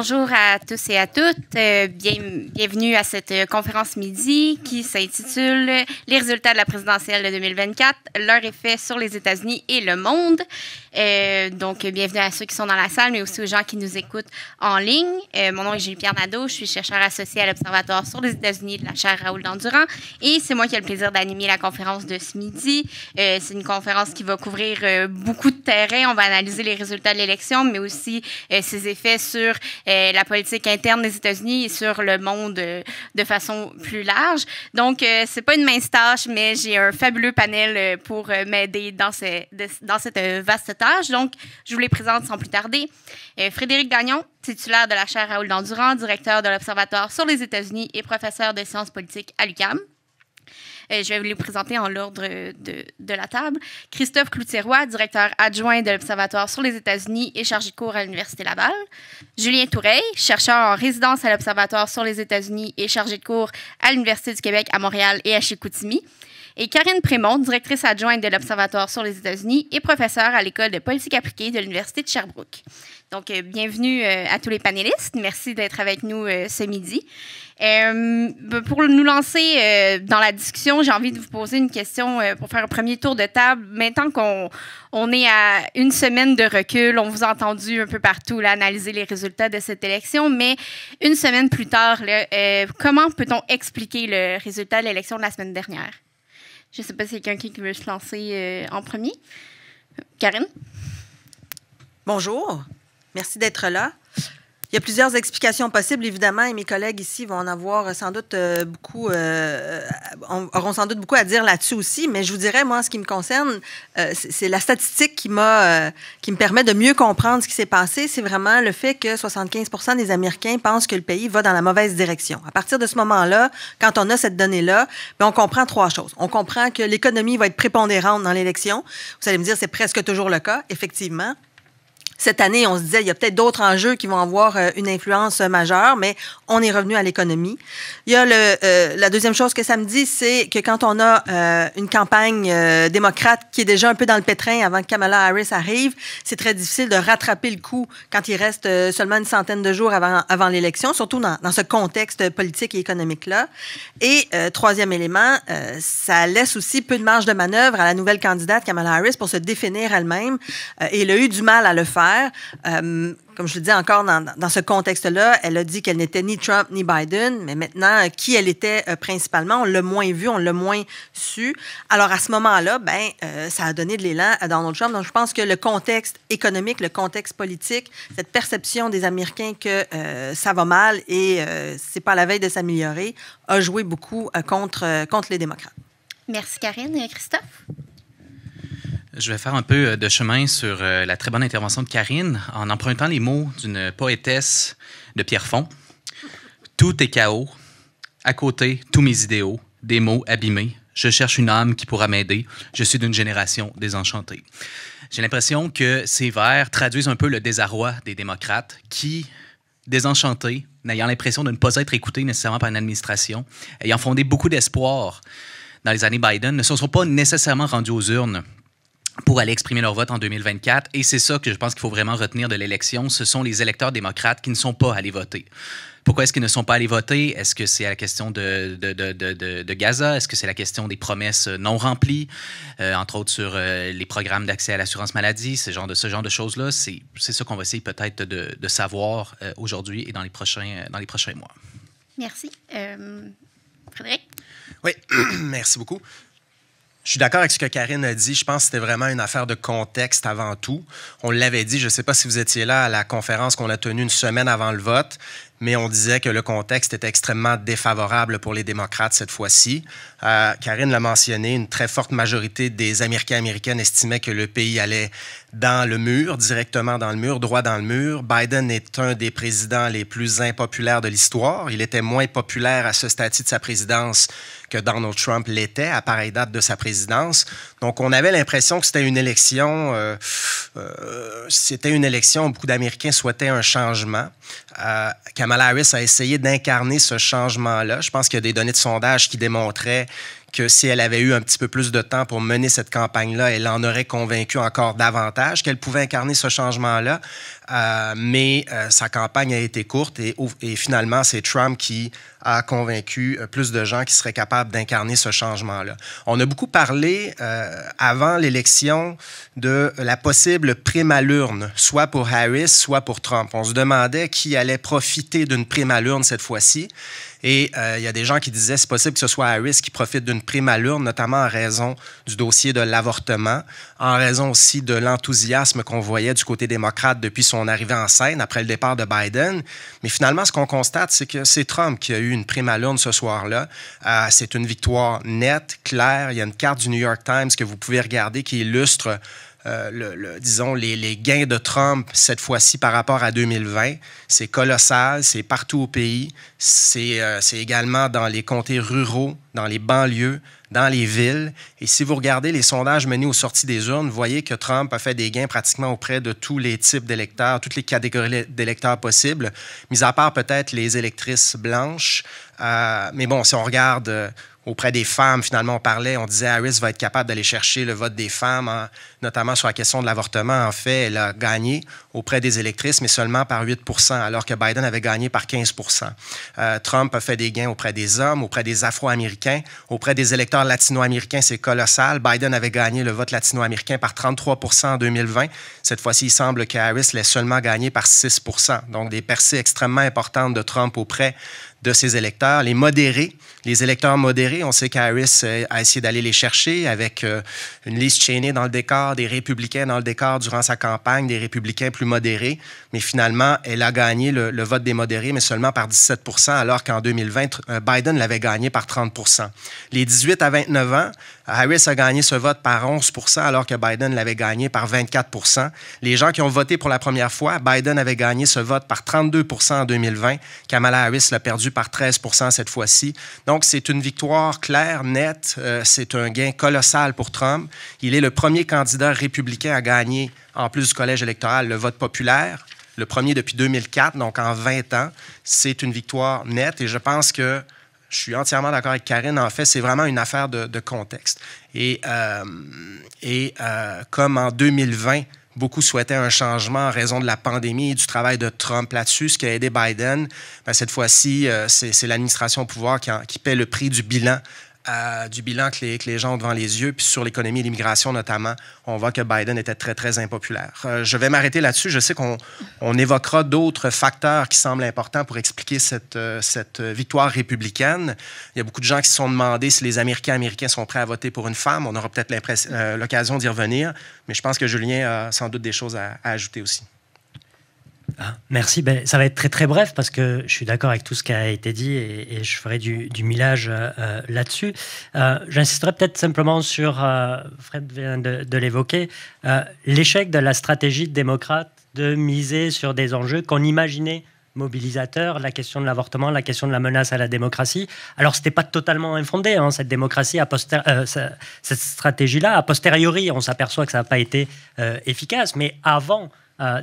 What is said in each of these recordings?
Bonjour à tous et à toutes. Bienvenue à cette conférence midi qui s'intitule « Les résultats de la présidentielle de 2024, leur effet sur les États-Unis et le monde ». Donc, bienvenue à ceux qui sont dans la salle, mais aussi aux gens qui nous écoutent en ligne. Mon nom est Julie-Pierre Nadeau, je suis chercheur associé à l'Observatoire sur les États-Unis de la chaire Raoul Dandurand et c'est moi qui ai le plaisir d'animer la conférence de ce midi. C'est une conférence qui va couvrir beaucoup de terrain. On va analyser les résultats de l'élection, mais aussi ses effets sur la politique interne des États-Unis et sur le monde de façon plus large. Donc, c'est pas une mince tâche, mais j'ai un fabuleux panel pour m'aider dans cette vaste tâche. Donc, je vous les présente sans plus tarder. Frédéric Gagnon, titulaire de la chaire Raoul Dandurand, directeur de l'Observatoire sur les États-Unis et professeur de sciences politiques à l'UQAM. Je vais vous les présenter en l'ordre de la table. Christophe Cloutier-Roy, directeur adjoint de l'Observatoire sur les États-Unis et chargé de cours à l'Université Laval. Julien Toureille, chercheur en résidence à l'Observatoire sur les États-Unis et chargé de cours à l'Université du Québec à Montréal et à Chicoutimi. Et Karine Prémont, directrice adjointe de l'Observatoire sur les États-Unis et professeure à l'École de politique appliquée de l'Université de Sherbrooke. Donc, bienvenue à tous les panélistes. Merci d'être avec nous ce midi. Pour nous lancer dans la discussion, j'ai envie de vous poser une question pour faire un premier tour de table. Maintenant qu'on est à une semaine de recul, on vous a entendu un peu partout là, analyser les résultats de cette élection, mais une semaine plus tard, là, comment peut-on expliquer le résultat de l'élection de la semaine dernière? Je ne sais pas si quelqu'un qui veut se lancer en premier. Karine? Bonjour. Merci d'être là. Il y a plusieurs explications possibles, évidemment, et mes collègues ici vont en avoir sans doute auront sans doute beaucoup à dire là-dessus aussi, mais je vous dirais, moi, en ce qui me concerne, c'est la statistique qui me permet de mieux comprendre ce qui s'est passé. C'est vraiment le fait que 75% des Américains pensent que le pays va dans la mauvaise direction. À partir de ce moment-là, quand on a cette donnée-là, on comprend trois choses. On comprend que l'économie va être prépondérante dans l'élection. Vous allez me dire, c'est presque toujours le cas, effectivement. Cette année, on se disait, il y a peut-être d'autres enjeux qui vont avoir une influence majeure, mais on est revenu à l'économie. Il y a la deuxième chose que ça me dit, c'est que quand on a une campagne démocrate qui est déjà un peu dans le pétrin avant que Kamala Harris arrive, c'est très difficile de rattraper le coup quand il reste seulement une centaine de jours avant l'élection, surtout dans ce contexte politique et économique-là. Et troisième élément, ça laisse aussi peu de marge de manœuvre à la nouvelle candidate Kamala Harris pour se définir elle-même. Et elle a eu du mal à le faire. Comme je le dis encore, dans ce contexte-là, elle a dit qu'elle n'était ni Trump ni Biden, mais maintenant, qui elle était principalement, on l'a moins vu, on l'a moins su. Alors, à ce moment-là, ça a donné de l'élan à Donald Trump. Donc, je pense que le contexte économique, le contexte politique, cette perception des Américains que ça va mal et c'est pas à la veille de s'améliorer, a joué beaucoup contre les démocrates. Merci, Karine. Christophe? Je vais faire un peu de chemin sur la très bonne intervention de Karine en empruntant les mots d'une poétesse de Pierrefonds. Tout est chaos, à côté, tous mes idéaux, des mots abîmés. Je cherche une âme qui pourra m'aider. Je suis d'une génération désenchantée. J'ai l'impression que ces vers traduisent un peu le désarroi des démocrates qui, désenchantés, n'ayant l'impression de ne pas être écoutés nécessairement par une administration, ayant fondé beaucoup d'espoir dans les années Biden, ne se sont pas nécessairement rendus aux urnes pour aller exprimer leur vote en 2024. Et c'est ça que je pense qu'il faut vraiment retenir de l'élection. Ce sont les électeurs démocrates qui ne sont pas allés voter. Pourquoi est-ce qu'ils ne sont pas allés voter? Est-ce que c'est la question de Gaza? Est-ce que c'est la question des promesses non remplies, entre autres sur les programmes d'accès à l'assurance maladie, ce genre de choses-là? C'est ça qu'on va essayer peut-être de savoir aujourd'hui et dans les prochains mois. Merci. Frédéric? Oui, merci beaucoup. Je suis d'accord avec ce que Karine a dit. Je pense que c'était vraiment une affaire de contexte avant tout. On l'avait dit, je ne sais pas si vous étiez là à la conférence qu'on a tenue une semaine avant le vote, mais on disait que le contexte était extrêmement défavorable pour les démocrates cette fois-ci. Karine l'a mentionné, une très forte majorité des Américains et Américaines estimaient que le pays allait dans le mur, directement dans le mur, droit dans le mur. Biden est un des présidents les plus impopulaires de l'histoire. Il était moins populaire à ce stade-ci de sa présidence que Donald Trump l'était à pareille date de sa présidence. Donc, on avait l'impression que c'était une élection où beaucoup d'Américains souhaitaient un changement. Kamala Harris a essayé d'incarner ce changement-là. Je pense qu'il y a des données de sondage qui démontraient que si elle avait eu un petit peu plus de temps pour mener cette campagne-là, elle en aurait convaincu encore davantage qu'elle pouvait incarner ce changement-là. Mais sa campagne a été courte et finalement, c'est Trump qui a convaincu plus de gens qui seraient capables d'incarner ce changement-là. On a beaucoup parlé avant l'élection de la possible prime à l'urne, soit pour Harris, soit pour Trump. On se demandait qui allait profiter d'une prime à l'urne cette fois-ci. Et il y a des gens qui disaient c'est possible que ce soit Harris qui profite d'une prime à l'urne, notamment en raison du dossier de l'avortement, en raison aussi de l'enthousiasme qu'on voyait du côté démocrate depuis son arrivée en scène, après le départ de Biden. Mais finalement, ce qu'on constate, c'est que c'est Trump qui a eu une prime à l'urne ce soir-là. C'est une victoire nette, claire. Il y a une carte du New York Times que vous pouvez regarder qui illustre disons, les gains de Trump cette fois-ci par rapport à 2020. C'est colossal, c'est partout au pays. C'est également dans les comtés ruraux, dans les banlieues, dans les villes. Et si vous regardez les sondages menés aux sorties des urnes, vous voyez que Trump a fait des gains pratiquement auprès de tous les types d'électeurs, toutes les catégories d'électeurs possibles, mis à part peut-être les électrices blanches. Mais bon, si on regarde auprès des femmes, finalement, on disait Harris va être capable d'aller chercher le vote des femmes, notamment sur la question de l'avortement. En fait, elle a gagné auprès des électrices, mais seulement par 8 %, alors que Biden avait gagné par 15 %. Trump a fait des gains auprès des hommes, auprès des Afro-Américains, auprès des électeurs latino-américains, c'est colossal. Biden avait gagné le vote latino-américain par 33 % en 2020. Cette fois-ci, il semble que Harris l'ait seulement gagné par 6 %. Donc, des percées extrêmement importantes de Trump auprès de ses électeurs. Les modérés, les électeurs modérés, on sait qu'Harris a essayé d'aller les chercher avec une Liz Cheney dans le décor, des républicains dans le décor durant sa campagne, des républicains plus modérés. Mais finalement, elle a gagné le vote des modérés, mais seulement par 17 %, alors qu'en 2020, Biden l'avait gagné par 30 %. Les 18 à 29 ans, Harris a gagné ce vote par 11 % alors que Biden l'avait gagné par 24 %. Les gens qui ont voté pour la première fois, Biden avait gagné ce vote par 32 % en 2020. Kamala Harris l'a perdu par 13 % cette fois-ci. Donc, c'est une victoire claire, nette. C'est un gain colossal pour Trump. Il est le premier candidat républicain à gagner, en plus du collège électoral, le vote populaire. Le premier depuis 2004, donc en 20 ans. C'est une victoire nette et je pense que je suis entièrement d'accord avec Karine. En fait, c'est vraiment une affaire de contexte. Et comme en 2020, beaucoup souhaitaient un changement en raison de la pandémie et du travail de Trump là-dessus, ce qui a aidé Biden, bien, cette fois-ci, c'est l'administration au pouvoir qui paie le prix du bilan que les gens ont devant les yeux. Puis sur l'économie et l'immigration notamment, on voit que Biden était très, très impopulaire. Je vais m'arrêter là-dessus. Je sais qu'on évoquera d'autres facteurs qui semblent importants pour expliquer cette victoire républicaine. Il y a beaucoup de gens qui se sont demandé si les Américains sont prêts à voter pour une femme. On aura peut-être l'occasion d'y revenir. Mais je pense que Julien a sans doute des choses à ajouter aussi. Merci. Ça va être très très bref parce que je suis d'accord avec tout ce qui a été dit et je ferai du millage là-dessus. J'insisterai peut-être simplement sur, Fred vient de l'évoquer, l'échec de la stratégie démocrate de miser sur des enjeux qu'on imaginait mobilisateurs, la question de l'avortement, la question de la menace à la démocratie. Alors, ce n'était pas totalement infondé, hein, cette démocratie, cette stratégie-là. A posteriori, on s'aperçoit que ça n'a pas été efficace, mais avant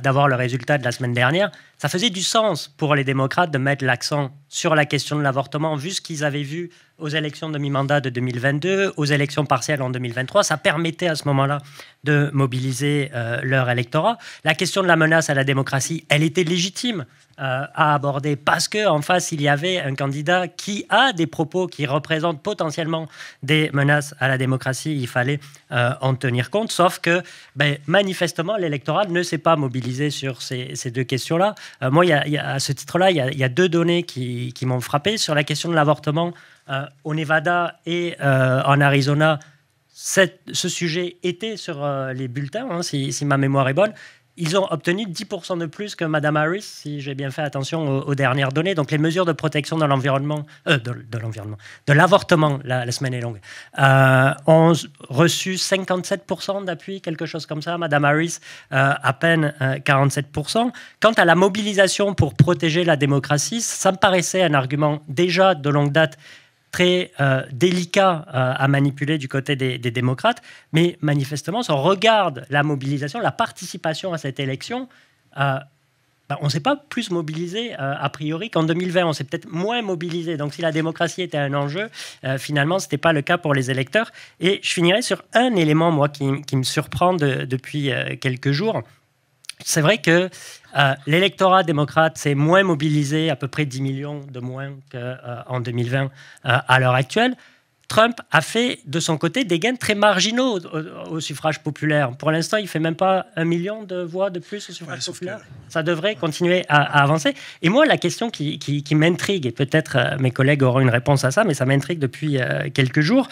d'avoir le résultat de la semaine dernière, ça faisait du sens pour les démocrates de mettre l'accent sur la question de l'avortement, vu ce qu'ils avaient vu aux élections de mi-mandat de 2022, aux élections partielles en 2023. Ça permettait à ce moment-là de mobiliser leur électorat. La question de la menace à la démocratie, elle était légitime à aborder parce qu'en face, il y avait un candidat qui a des propos qui représentent potentiellement des menaces à la démocratie. Il fallait en tenir compte, sauf que manifestement, l'électorat ne s'est pas mobilisé sur ces deux questions-là. Moi, à ce titre-là, il y a deux données qui m'ont frappé. Sur la question de l'avortement, au Nevada et en Arizona, ce sujet était sur les bulletins, hein, si ma mémoire est bonne. Ils ont obtenu 10% de plus que Mme Harris, si j'ai bien fait attention aux dernières données. Donc, les mesures de protection de l'environnement, de l'avortement, la semaine est longue, ont reçu 57% d'appui, quelque chose comme ça. Mme Harris, à peine 47%. Quant à la mobilisation pour protéger la démocratie, ça me paraissait un argument déjà de longue date très délicat à manipuler du côté des démocrates, mais manifestement, si on regarde la mobilisation, la participation à cette élection, on ne s'est pas plus mobilisé a priori qu'en 2020. On s'est peut-être moins mobilisé. Donc, si la démocratie était un enjeu, finalement, ce n'était pas le cas pour les électeurs. Et je finirai sur un élément, moi, qui me surprend depuis quelques jours. C'est vrai que l'électorat démocrate s'est moins mobilisé, à peu près 10 millions de moins qu'en 2020 à l'heure actuelle. Trump a fait de son côté des gains très marginaux au suffrage populaire. Pour l'instant, il ne fait même pas 1 million de voix de plus au suffrage populaire. Ça devrait continuer à avancer. Et moi, la question qui m'intrigue, et peut-être mes collègues auront une réponse à ça, mais ça m'intrigue depuis quelques jours,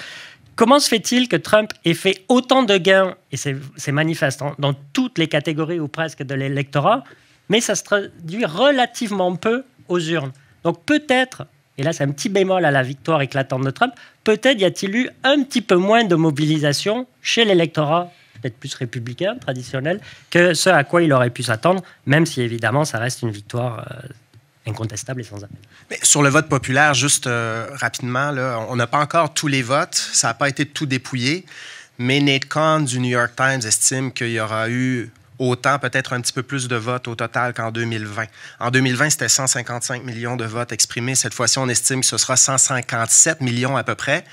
comment se fait-il que Trump ait fait autant de gains, et c'est manifeste, dans toutes les catégories ou presque de l'électorat, mais ça se traduit relativement peu aux urnes. Donc peut-être, et là c'est un petit bémol à la victoire éclatante de Trump, peut-être y a-t-il eu un petit peu moins de mobilisation chez l'électorat, peut-être plus républicain, traditionnel, que ce à quoi il aurait pu s'attendre, même si évidemment ça reste une victoire incontestable et sans appel. Mais sur le vote populaire, juste rapidement, là, on n'a pas encore tous les votes, ça n'a pas été tout dépouillé, mais Nate Cohn du New York Times estime qu'il y aura eu autant, peut-être un petit peu plus de votes au total qu'en 2020. En 2020, c'était 155 millions de votes exprimés. Cette fois-ci, on estime que ce sera 157 millions à peu près.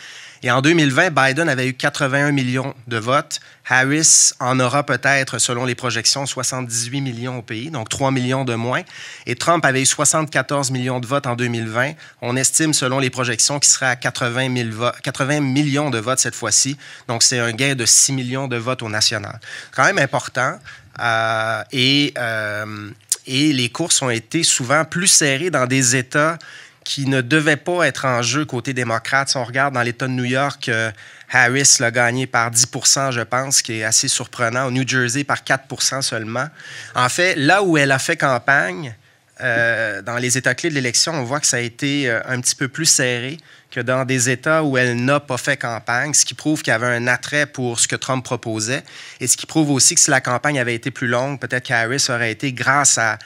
Et en 2020, Biden avait eu 81 millions de votes. Harris en aura peut-être, selon les projections, 78 millions au pays, donc 3 millions de moins. Et Trump avait eu 74 millions de votes en 2020. On estime, selon les projections, qu'il serait à 80 millions de votes cette fois-ci. Donc, c'est un gain de 6 millions de votes au national. Quand même important. Et les courses ont été souvent plus serrées dans des États qui ne devaient pas être en jeu côté démocrate. Si on regarde dans l'État de New York, Harris l'a gagné par 10 % je pense, ce qui est assez surprenant. Au New Jersey, par 4 % seulement. En fait, là où elle a fait campagne, dans les États clés de l'élection, on voit que ça a été un petit peu plus serré que dans des États où elle n'a pas fait campagne, ce qui prouve qu'il y avait un attrait pour ce que Trump proposait et ce qui prouve aussi que si la campagne avait été plus longue, peut-être qu'Harris aurait été, grâce à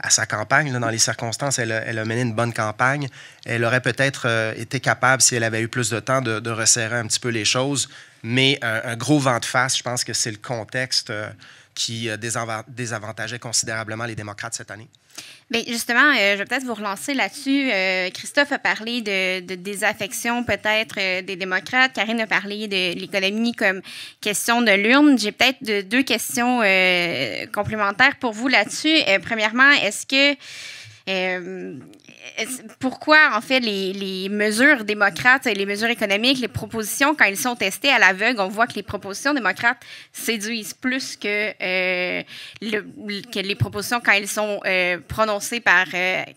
sa campagne, là, dans les circonstances, elle a mené une bonne campagne. Elle aurait peut-être été capable, si elle avait eu plus de temps, de resserrer un petit peu les choses. Mais un gros vent de face, je pense que c'est le contexte qui désavantageait considérablement les démocrates cette année. Bien, justement, je vais peut-être vous relancer là-dessus. Christophe a parlé de désaffection peut-être des démocrates. Karine a parlé de l'économie comme question de l'urne. J'ai peut-être deux questions complémentaires pour vous là-dessus. Premièrement, est-ce que pourquoi, en fait, les mesures démocrates, les mesures économiques, les propositions, quand ils sont testées à l'aveugle, on voit que les propositions démocrates séduisent plus que les propositions quand elles sont prononcées par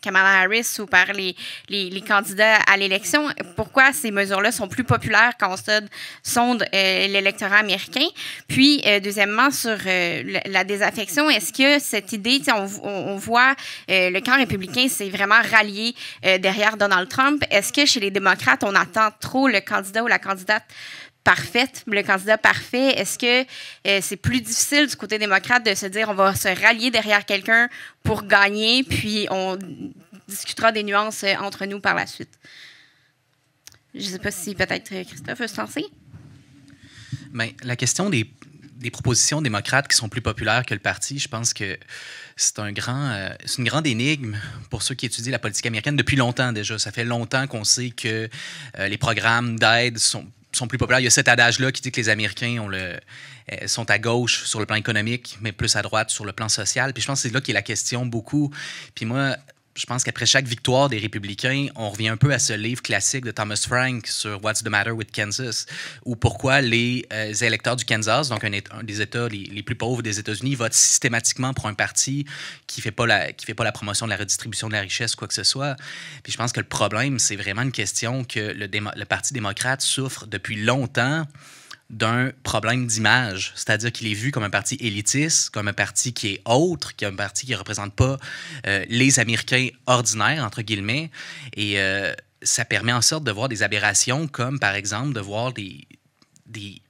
Kamala Harris ou par les candidats à l'élection. Pourquoi ces mesures-là sont plus populaires quand on sonde l'électorat américain? Puis, deuxièmement, sur la désaffection, est-ce que cette idée, on voit le camp républicain s'est vraiment rallié derrière Donald Trump. Est-ce que chez les démocrates, on attend trop le candidat ou la candidate parfaite, le candidat parfait? Est-ce que c'est plus difficile du côté démocrate de se dire on va se rallier derrière quelqu'un pour gagner, puis on discutera des nuances entre nous par la suite? Je ne sais pas si peut-être Christophe veut se lancer. Bien, la question des propositions démocrates qui sont plus populaires que le parti, je pense que c'est une grande énigme pour ceux qui étudient la politique américaine depuis longtemps déjà. Ça fait longtemps qu'on sait que les programmes d'aide sont plus populaires. Il y a cet adage-là qui dit que les Américains sont à gauche sur le plan économique, mais plus à droite sur le plan social. Puis je pense que c'est là qu'est la question beaucoup. Puis moi, je pense qu'après chaque victoire des républicains, on revient un peu à ce livre classique de Thomas Frank sur What's the Matter with Kansas, ou pourquoi les électeurs du Kansas, donc un des États les plus pauvres des États-Unis, votent systématiquement pour un parti qui fait pas la promotion de la redistribution de la richesse, quoi que ce soit. Puis je pense que le problème, c'est vraiment une question que le Parti démocrate souffre depuis longtemps d'un problème d'image, c'est-à-dire qu'il est vu comme un parti élitiste, comme un parti qui est autre, un parti qui ne représente pas les Américains ordinaires, entre guillemets, et ça permet en sorte de voir des aberrations, comme par exemple de voir des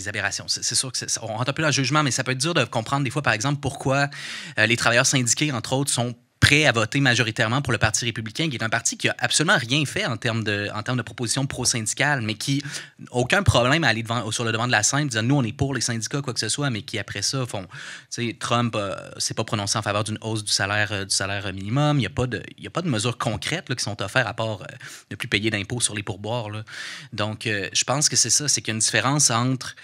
aberrations. C'est sûr qu'on rentre un peu dans le jugement, mais ça peut être dur de comprendre des fois, par exemple, pourquoi les travailleurs syndiqués, entre autres, sont prêts à voter majoritairement pour le Parti républicain, qui est un parti qui a absolument rien fait en termes de propositions pro-syndicales, mais qui n'a aucun problème à aller sur le devant de la scène, disant nous, on est pour les syndicats, quoi que ce soit, mais qui après ça font. Trump s'est pas prononcé en faveur d'une hausse du salaire minimum. Il n'y a pas de mesures concrètes là, qui sont offertes à part ne plus payer d'impôts sur les pourboires. Là. Donc, je pense que c'est ça, c'est qu'il y a une différence entre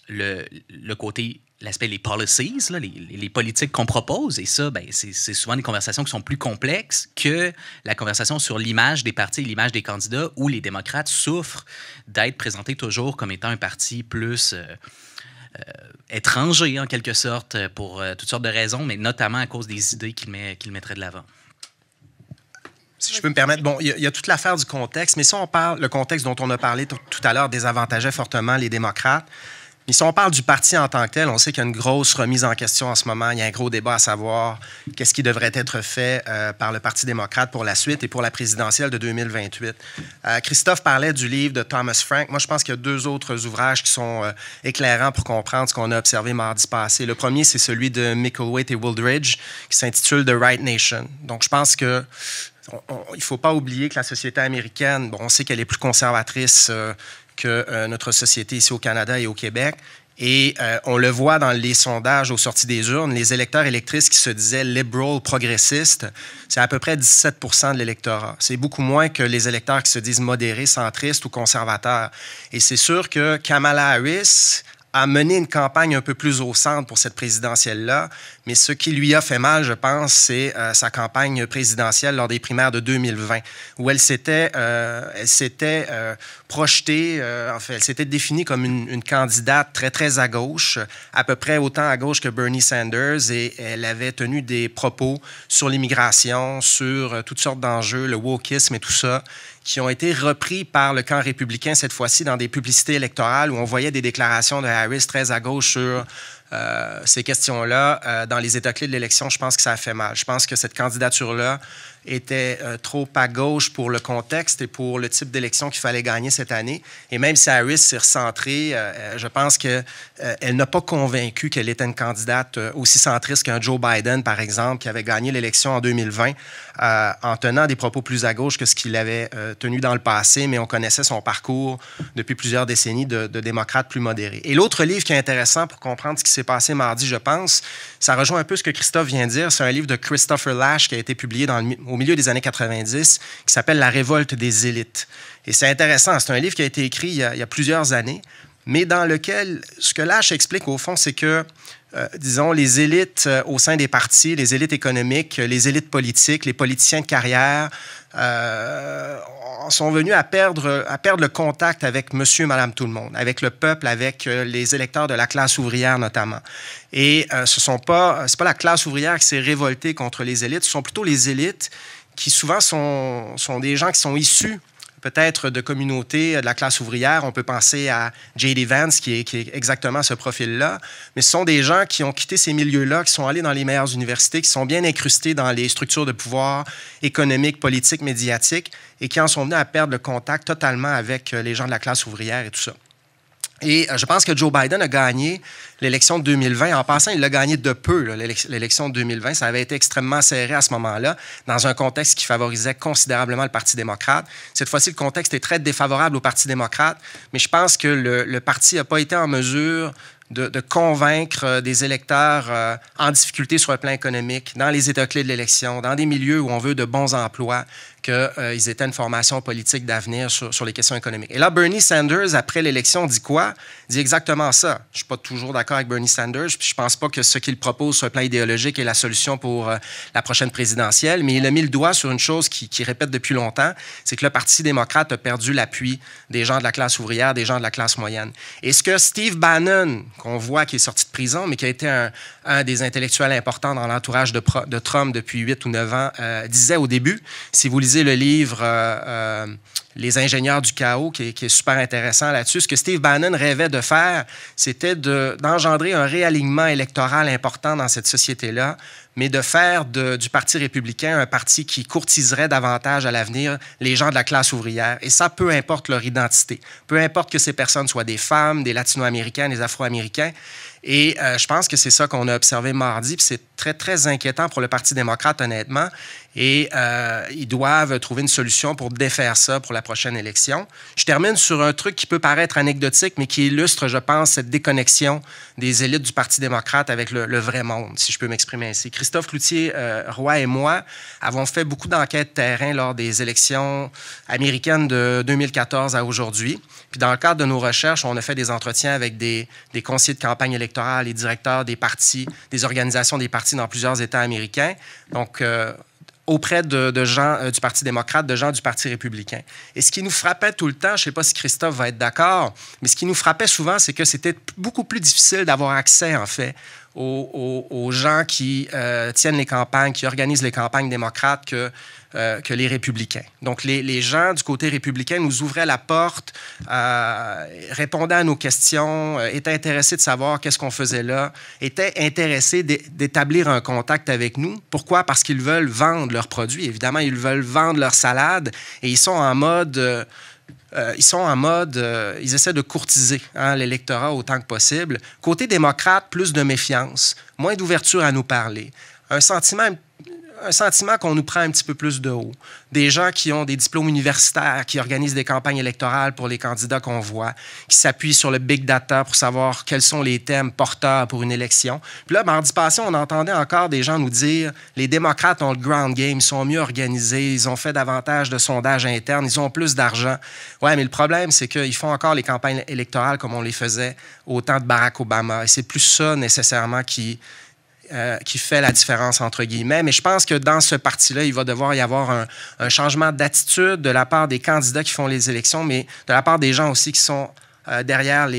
le côté, l'aspect, les policies, là, les politiques qu'on propose, et ça, ben, c'est souvent des conversations qui sont plus complexes que la conversation sur l'image des partis et l'image des candidats, où les démocrates souffrent d'être présentés toujours comme étant un parti plus étranger, en quelque sorte, pour toutes sortes de raisons, mais notamment à cause des idées qu'il mettrait de l'avant. Si je peux me permettre, bon, il y a toute l'affaire du contexte, mais si on parle, le contexte dont on a parlé tout à l'heure désavantageait fortement les démocrates. Mais si on parle du parti en tant que tel, on sait qu'il y a une grosse remise en question en ce moment. Il y a un gros débat à savoir qu'est-ce qui devrait être fait par le Parti démocrate pour la suite et pour la présidentielle de 2028. Christophe parlait du livre de Thomas Frank. Moi, je pense qu'il y a 2 autres ouvrages qui sont éclairants pour comprendre ce qu'on a observé mardi passé. Le premier, c'est celui de Micklethwait et Wooldridge qui s'intitule The Right Nation. Donc, je pense que il ne faut pas oublier que la société américaine, bon, on sait qu'elle est plus conservatrice que notre société ici au Canada et au Québec. Et on le voit dans les sondages aux sorties des urnes, les électeurs électrices qui se disaient liberal, progressistes, c'est à peu près 17 % de l'électorat. C'est beaucoup moins que les électeurs qui se disent modérés, centristes ou conservateurs. Et c'est sûr que Kamala Harris a mené une campagne un peu plus au centre pour cette présidentielle-là, mais ce qui lui a fait mal, je pense, c'est sa campagne présidentielle lors des primaires de 2020, où elle s'était projetée, en fait, elle s'était définie comme une candidate très, très à gauche, à peu près autant à gauche que Bernie Sanders, et elle avait tenu des propos sur l'immigration, sur toutes sortes d'enjeux, le wokisme et tout ça, qui ont été repris par le camp républicain cette fois-ci dans des publicités électorales où on voyait des déclarations de Harris très à gauche sur ces questions-là. Dans les états clés de l'élection, je pense que ça a fait mal. Je pense que cette candidature-là était trop à gauche pour le contexte et pour le type d'élection qu'il fallait gagner cette année. Et même si Harris s'est recentrée, je pense qu'elle n'a pas convaincu qu'elle était une candidate aussi centriste qu'un Joe Biden, par exemple, qui avait gagné l'élection en 2020 en tenant des propos plus à gauche que ce qu'il avait tenu dans le passé, mais on connaissait son parcours depuis plusieurs décennies de démocrate plus modéré. Et l'autre livre qui est intéressant pour comprendre ce qui s'est passé mardi, je pense, ça rejoint un peu ce que Christophe vient de dire. C'est un livre de Christopher Lasch qui a été publié au milieu des années 90, qui s'appelle « La révolte des élites ». Et c'est intéressant, c'est un livre qui a été écrit il y a plusieurs années, mais dans lequel, ce que Lasch explique au fond, c'est que, disons, les élites au sein des partis, les élites économiques, les élites politiques, les politiciens de carrière, sont venus à perdre le contact avec monsieur, madame, tout le monde, avec le peuple, avec les électeurs de la classe ouvrière notamment. Et c'est pas la classe ouvrière qui s'est révoltée contre les élites, ce sont plutôt les élites qui souvent sont des gens qui sont issus peut-être de communautés de la classe ouvrière. On peut penser à J.D. Vance, qui est exactement ce profil-là. Mais ce sont des gens qui ont quitté ces milieux-là, qui sont allés dans les meilleures universités, qui sont bien incrustés dans les structures de pouvoir économique, politique, médiatique, et qui en sont venus à perdre le contact totalement avec les gens de la classe ouvrière et tout ça. Et je pense que Joe Biden a gagné l'élection de 2020. En passant, il l'a gagné de peu, l'élection de 2020. Ça avait été extrêmement serré à ce moment-là, dans un contexte qui favorisait considérablement le Parti démocrate. Cette fois-ci, le contexte est très défavorable au Parti démocrate, mais je pense que le parti n'a pas été en mesure de convaincre des électeurs en difficulté sur le plan économique, dans les états clés de l'élection, dans des milieux où on veut de bons emplois, qu'ils étaient une formation politique d'avenir sur les questions économiques. Et là, Bernie Sanders, après l'élection, dit quoi? Dit exactement ça. Je ne suis pas toujours d'accord avec Bernie Sanders, puis je ne pense pas que ce qu'il propose sur le plan idéologique est la solution pour la prochaine présidentielle, mais il a mis le doigt sur une chose qu'il répète depuis longtemps, c'est que le Parti démocrate a perdu l'appui des gens de la classe ouvrière, des gens de la classe moyenne. Et ce que Steve Bannon, qu'on voit qui est sorti de prison, mais qui a été un des intellectuels importants dans l'entourage de Trump depuis 8 ou 9 ans, disait au début, si vous lisez le livre Les ingénieurs du chaos, qui est super intéressant là-dessus, ce que Steve Bannon rêvait de faire, c'était d'engendrer un réalignement électoral important dans cette société-là, mais de faire du Parti républicain un parti qui courtiserait davantage à l'avenir les gens de la classe ouvrière. Et ça, peu importe leur identité. Peu importe que ces personnes soient des femmes, des latino-américains, des afro-américains. Et je pense que c'est ça qu'on a observé mardi, puis c'est très, très inquiétant pour le Parti démocrate, honnêtement. Et ils doivent trouver une solution pour défaire ça pour la prochaine élection. Je termine sur un truc qui peut paraître anecdotique, mais qui illustre, je pense, cette déconnexion des élites du Parti démocrate avec le vrai monde, si je peux m'exprimer ainsi. Christophe Cloutier-Roy et moi avons fait beaucoup d'enquêtes terrain lors des élections américaines de 2014 à aujourd'hui. Puis dans le cadre de nos recherches, on a fait des entretiens avec des conseillers de campagne électorale, les directeurs des partis, des organisations des partis dans plusieurs États américains. Donc, auprès de gens du Parti démocrate, de gens du Parti républicain. Et ce qui nous frappait tout le temps, je ne sais pas si Christophe va être d'accord, mais ce qui nous frappait souvent, c'est que c'était beaucoup plus difficile d'avoir accès, en fait, aux gens qui tiennent les campagnes, qui organisent les campagnes démocrates que les républicains. Donc, les gens du côté républicain nous ouvraient la porte, répondaient à nos questions, étaient intéressés de savoir qu'est-ce qu'on faisait là, étaient intéressés d'établir un contact avec nous. Pourquoi? Parce qu'ils veulent vendre leurs produits. Évidemment, ils veulent vendre leurs salades et ils sont en mode... ils essaient de courtiser l'électorat autant que possible. Côté démocrate, plus de méfiance, moins d'ouverture à nous parler, un sentiment qu'on nous prend un petit peu plus de haut. Des gens qui ont des diplômes universitaires, qui organisent des campagnes électorales pour les candidats qu'on voit, qui s'appuient sur le big data pour savoir quels sont les thèmes porteurs pour une élection. Puis là, mardi passé, on entendait encore des gens nous dire « Les démocrates ont le ground game, ils sont mieux organisés, ils ont fait davantage de sondages internes, ils ont plus d'argent. » Ouais, mais le problème, c'est qu'ils font encore les campagnes électorales comme on les faisait au temps de Barack Obama. Et c'est plus ça, nécessairement, qui fait la différence, entre guillemets. Mais je pense que dans ce parti-là, il va devoir y avoir un changement d'attitude de la part des candidats qui font les élections, mais de la part des gens aussi qui sont derrière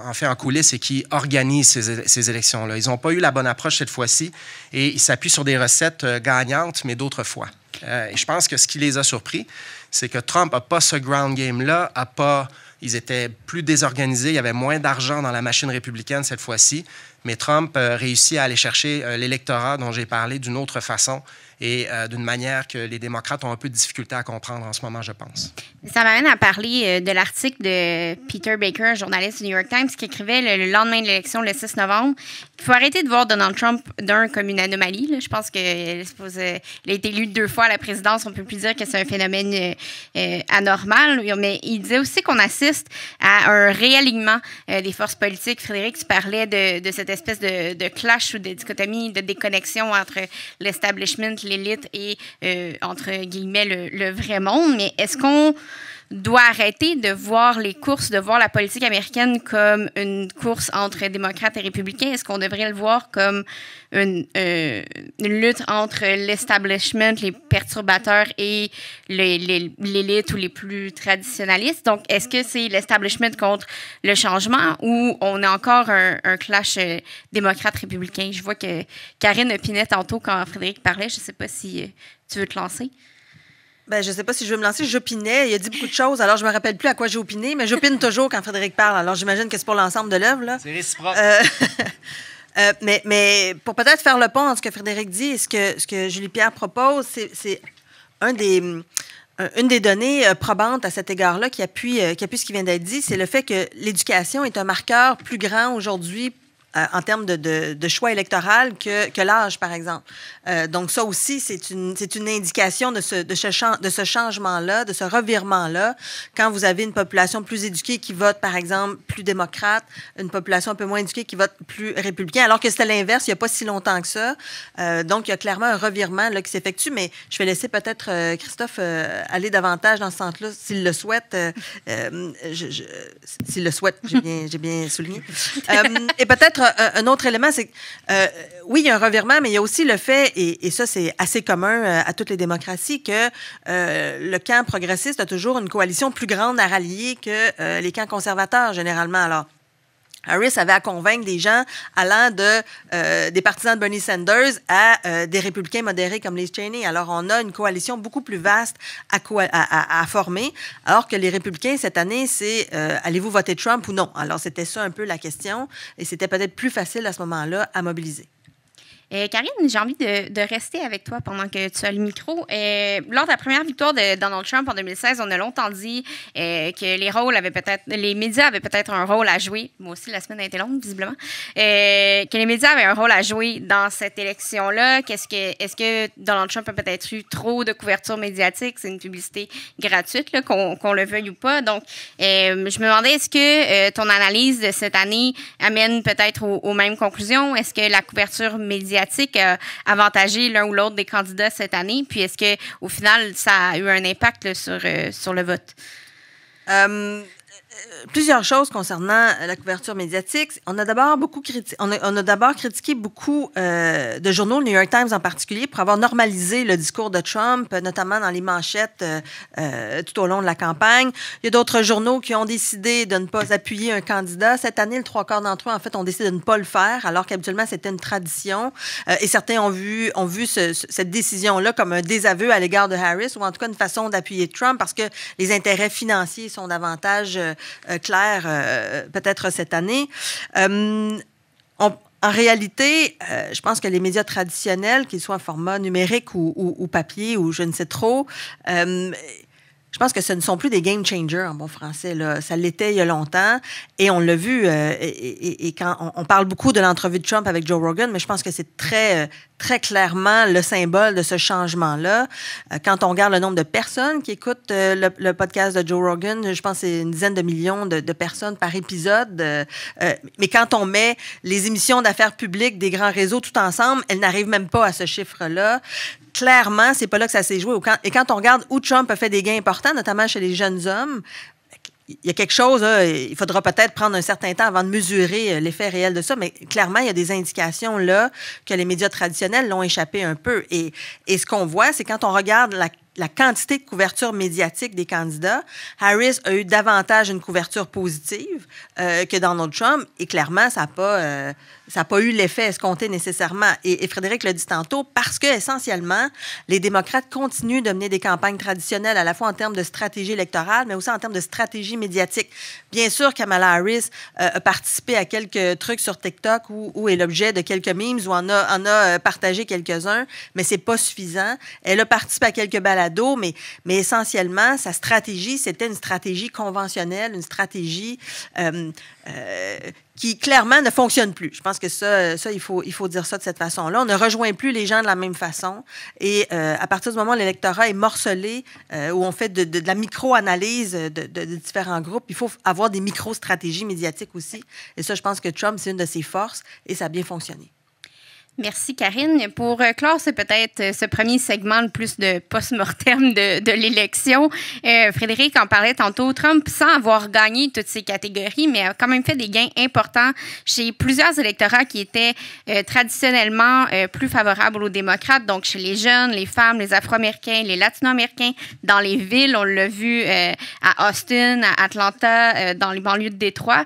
en coulisses et qui organisent ces élections-là. Ils n'ont pas eu la bonne approche cette fois-ci et ils s'appuient sur des recettes gagnantes, mais d'autres fois. Et je pense que ce qui les a surpris, c'est que Trump n'a pas ce ground game-là, ils étaient plus désorganisés, il y avait moins d'argent dans la machine républicaine cette fois-ci, mais Trump réussit à aller chercher l'électorat dont j'ai parlé d'une autre façon et d'une manière que les démocrates ont un peu de difficulté à comprendre en ce moment, je pense. Ça m'amène à parler de l'article de Peter Baker, un journaliste du New York Times, qui écrivait le lendemain de l'élection, le 6 novembre, qu'il faut arrêter de voir Donald Trump comme une anomalie. Là. Je pense qu'il a été élu 2 fois à la présidence. On ne peut plus dire que c'est un phénomène anormal. Mais il disait aussi qu'on assiste à un réalignement des forces politiques. Frédéric, tu parlais de cette espèce de clash ou de dichotomie, de déconnexion entre l'establishment, l'élite et, entre guillemets, le vrai monde. Mais est-ce qu'on doit arrêter de voir les courses, de voir la politique américaine comme une course entre démocrates et républicains? Est-ce qu'on devrait le voir comme une lutte entre l'establishment, les perturbateurs et l'élite ou les plus traditionnalistes? Donc, est-ce que c'est l'establishment contre le changement ou on a encore un clash démocrate-républicain? Je vois que Karine opinait tantôt quand Frédéric parlait. Je ne sais pas si tu veux te lancer. Ben, je ne sais pas si je veux me lancer. J'opinais. Il a dit beaucoup de choses. Alors, je ne me rappelle plus à quoi j'ai opiné, mais j'opine toujours quand Frédéric parle. Alors, j'imagine que c'est pour l'ensemble de l'œuvre. Là. C'est réciproque. Mais pour peut-être faire le pont entre ce que Frédéric dit et ce que Julie-Pierre propose, c'est une des données probantes à cet égard-là qui appuie ce qui vient d'être dit, c'est le fait que l'éducation est un marqueur plus grand aujourd'hui en termes de choix électoral que l'âge, par exemple. Donc, ça aussi, c'est une indication de ce changement-là, de ce revirement-là. Quand vous avez une population plus éduquée qui vote, par exemple, plus démocrate, une population un peu moins éduquée qui vote plus républicain, alors que c'était l'inverse il n'y a pas si longtemps que ça. Donc, il y a clairement un revirement là, qui s'effectue, mais je vais laisser peut-être Christophe aller davantage dans ce sens-là, s'il le souhaite. S'il le souhaite, j'ai bien souligné. Et peut-être un autre élément, c'est que, oui, il y a un revirement, mais il y a aussi le fait, et ça, c'est assez commun à toutes les démocraties, que le camp progressiste a toujours une coalition plus grande à rallier que les camps conservateurs, généralement. Alors, Harris avait à convaincre des gens allant des partisans de Bernie Sanders à des républicains modérés comme Liz Cheney. Alors, on a une coalition beaucoup plus vaste à former, alors que les républicains, cette année, c'est allez-vous voter Trump ou non? Alors, c'était ça un peu la question, et c'était peut-être plus facile à ce moment-là à mobiliser. Karine, j'ai envie de rester avec toi pendant que tu as le micro. Lors de la première victoire de Donald Trump en 2016, on a longtemps dit que les médias avaient peut-être un rôle à jouer. Moi aussi, la semaine a été longue, visiblement. Que les médias avaient un rôle à jouer dans cette élection-là. Est-ce que Donald Trump a peut-être eu trop de couverture médiatique? C'est une publicité gratuite, là, qu'on le veuille ou pas. Donc, je me demandais, est-ce que ton analyse de cette année amène peut-être aux mêmes conclusions? Est-ce que la couverture médiatique a avantagé l'un ou l'autre des candidats cette année? Puis est-ce qu'au final, ça a eu un impact là, sur le vote? Plusieurs choses concernant la couverture médiatique. On a d'abord critiqué beaucoup de journaux, le New York Times en particulier, pour avoir normalisé le discours de Trump, notamment dans les manchettes tout au long de la campagne. Il y a d'autres journaux qui ont décidé de ne pas appuyer un candidat. Cette année, le 3/4 d'entre eux, en fait, ont décidé de ne pas le faire, alors qu'habituellement, c'était une tradition. Et certains ont vu cette décision-là comme un désaveu à l'égard de Harris, ou en tout cas une façon d'appuyer Trump, parce que les intérêts financiers sont davantage clair peut-être cette année. En réalité, je pense que les médias traditionnels, qu'ils soient en format numérique ou papier ou je ne sais trop, je pense que ce ne sont plus des game changers en bon français, là. Ça l'était il y a longtemps et on l'a vu. Et quand on parle beaucoup de l'entrevue de Trump avec Joe Rogan, mais je pense que c'est très clairement le symbole de ce changement-là. Quand on regarde le nombre de personnes qui écoutent le podcast de Joe Rogan, je pense que c'est une dizaine de millions de personnes par épisode. Mais quand on met les émissions d'affaires publiques des grands réseaux tout ensemble, elles n'arrivent même pas à ce chiffre-là. Clairement, c'est pas là que ça s'est joué. Et quand on regarde où Trump a fait des gains importants, notamment chez les jeunes hommes, il y a quelque chose, là, il faudra peut-être prendre un certain temps avant de mesurer l'effet réel de ça, mais clairement, il y a des indications là que les médias traditionnels l'ont échappé un peu. Et ce qu'on voit, c'est quand on regarde la quantité de couverture médiatique des candidats, Harris a eu davantage une couverture positive que Donald Trump, et clairement, ça n'a pas eu l'effet escompté nécessairement. Et Frédéric l'a dit tantôt, parce que essentiellement, les démocrates continuent de mener des campagnes traditionnelles, à la fois en termes de stratégie électorale, mais aussi en termes de stratégie médiatique. Bien sûr, Kamala Harris a participé à quelques trucs sur TikTok où est l'objet de quelques memes, où en a partagé quelques-uns, mais c'est pas suffisant. Elle a participé à quelques balados, mais essentiellement, sa stratégie, c'était une stratégie conventionnelle, une stratégie qui, clairement, ne fonctionne plus. Je pense que ça il faut dire ça de cette façon-là. On ne rejoint plus les gens de la même façon. Et à partir du moment où l'électorat est morcelé, où on fait de la micro-analyse de différents groupes, il faut avoir des micro-stratégies médiatiques aussi. Et ça, je pense que Trump, c'est une de ses forces et ça a bien fonctionné. Merci, Karine. Pour clore, c'est peut-être ce premier segment le plus de post-mortem de l'élection. Frédéric en parlait tantôt. Trump, sans avoir gagné toutes ces catégories, mais a quand même fait des gains importants chez plusieurs électorats qui étaient traditionnellement plus favorables aux démocrates, donc chez les jeunes, les femmes, les Afro-Américains, les Latino-Américains, dans les villes. On l'a vu à Austin, à Atlanta, dans les banlieues de Détroit.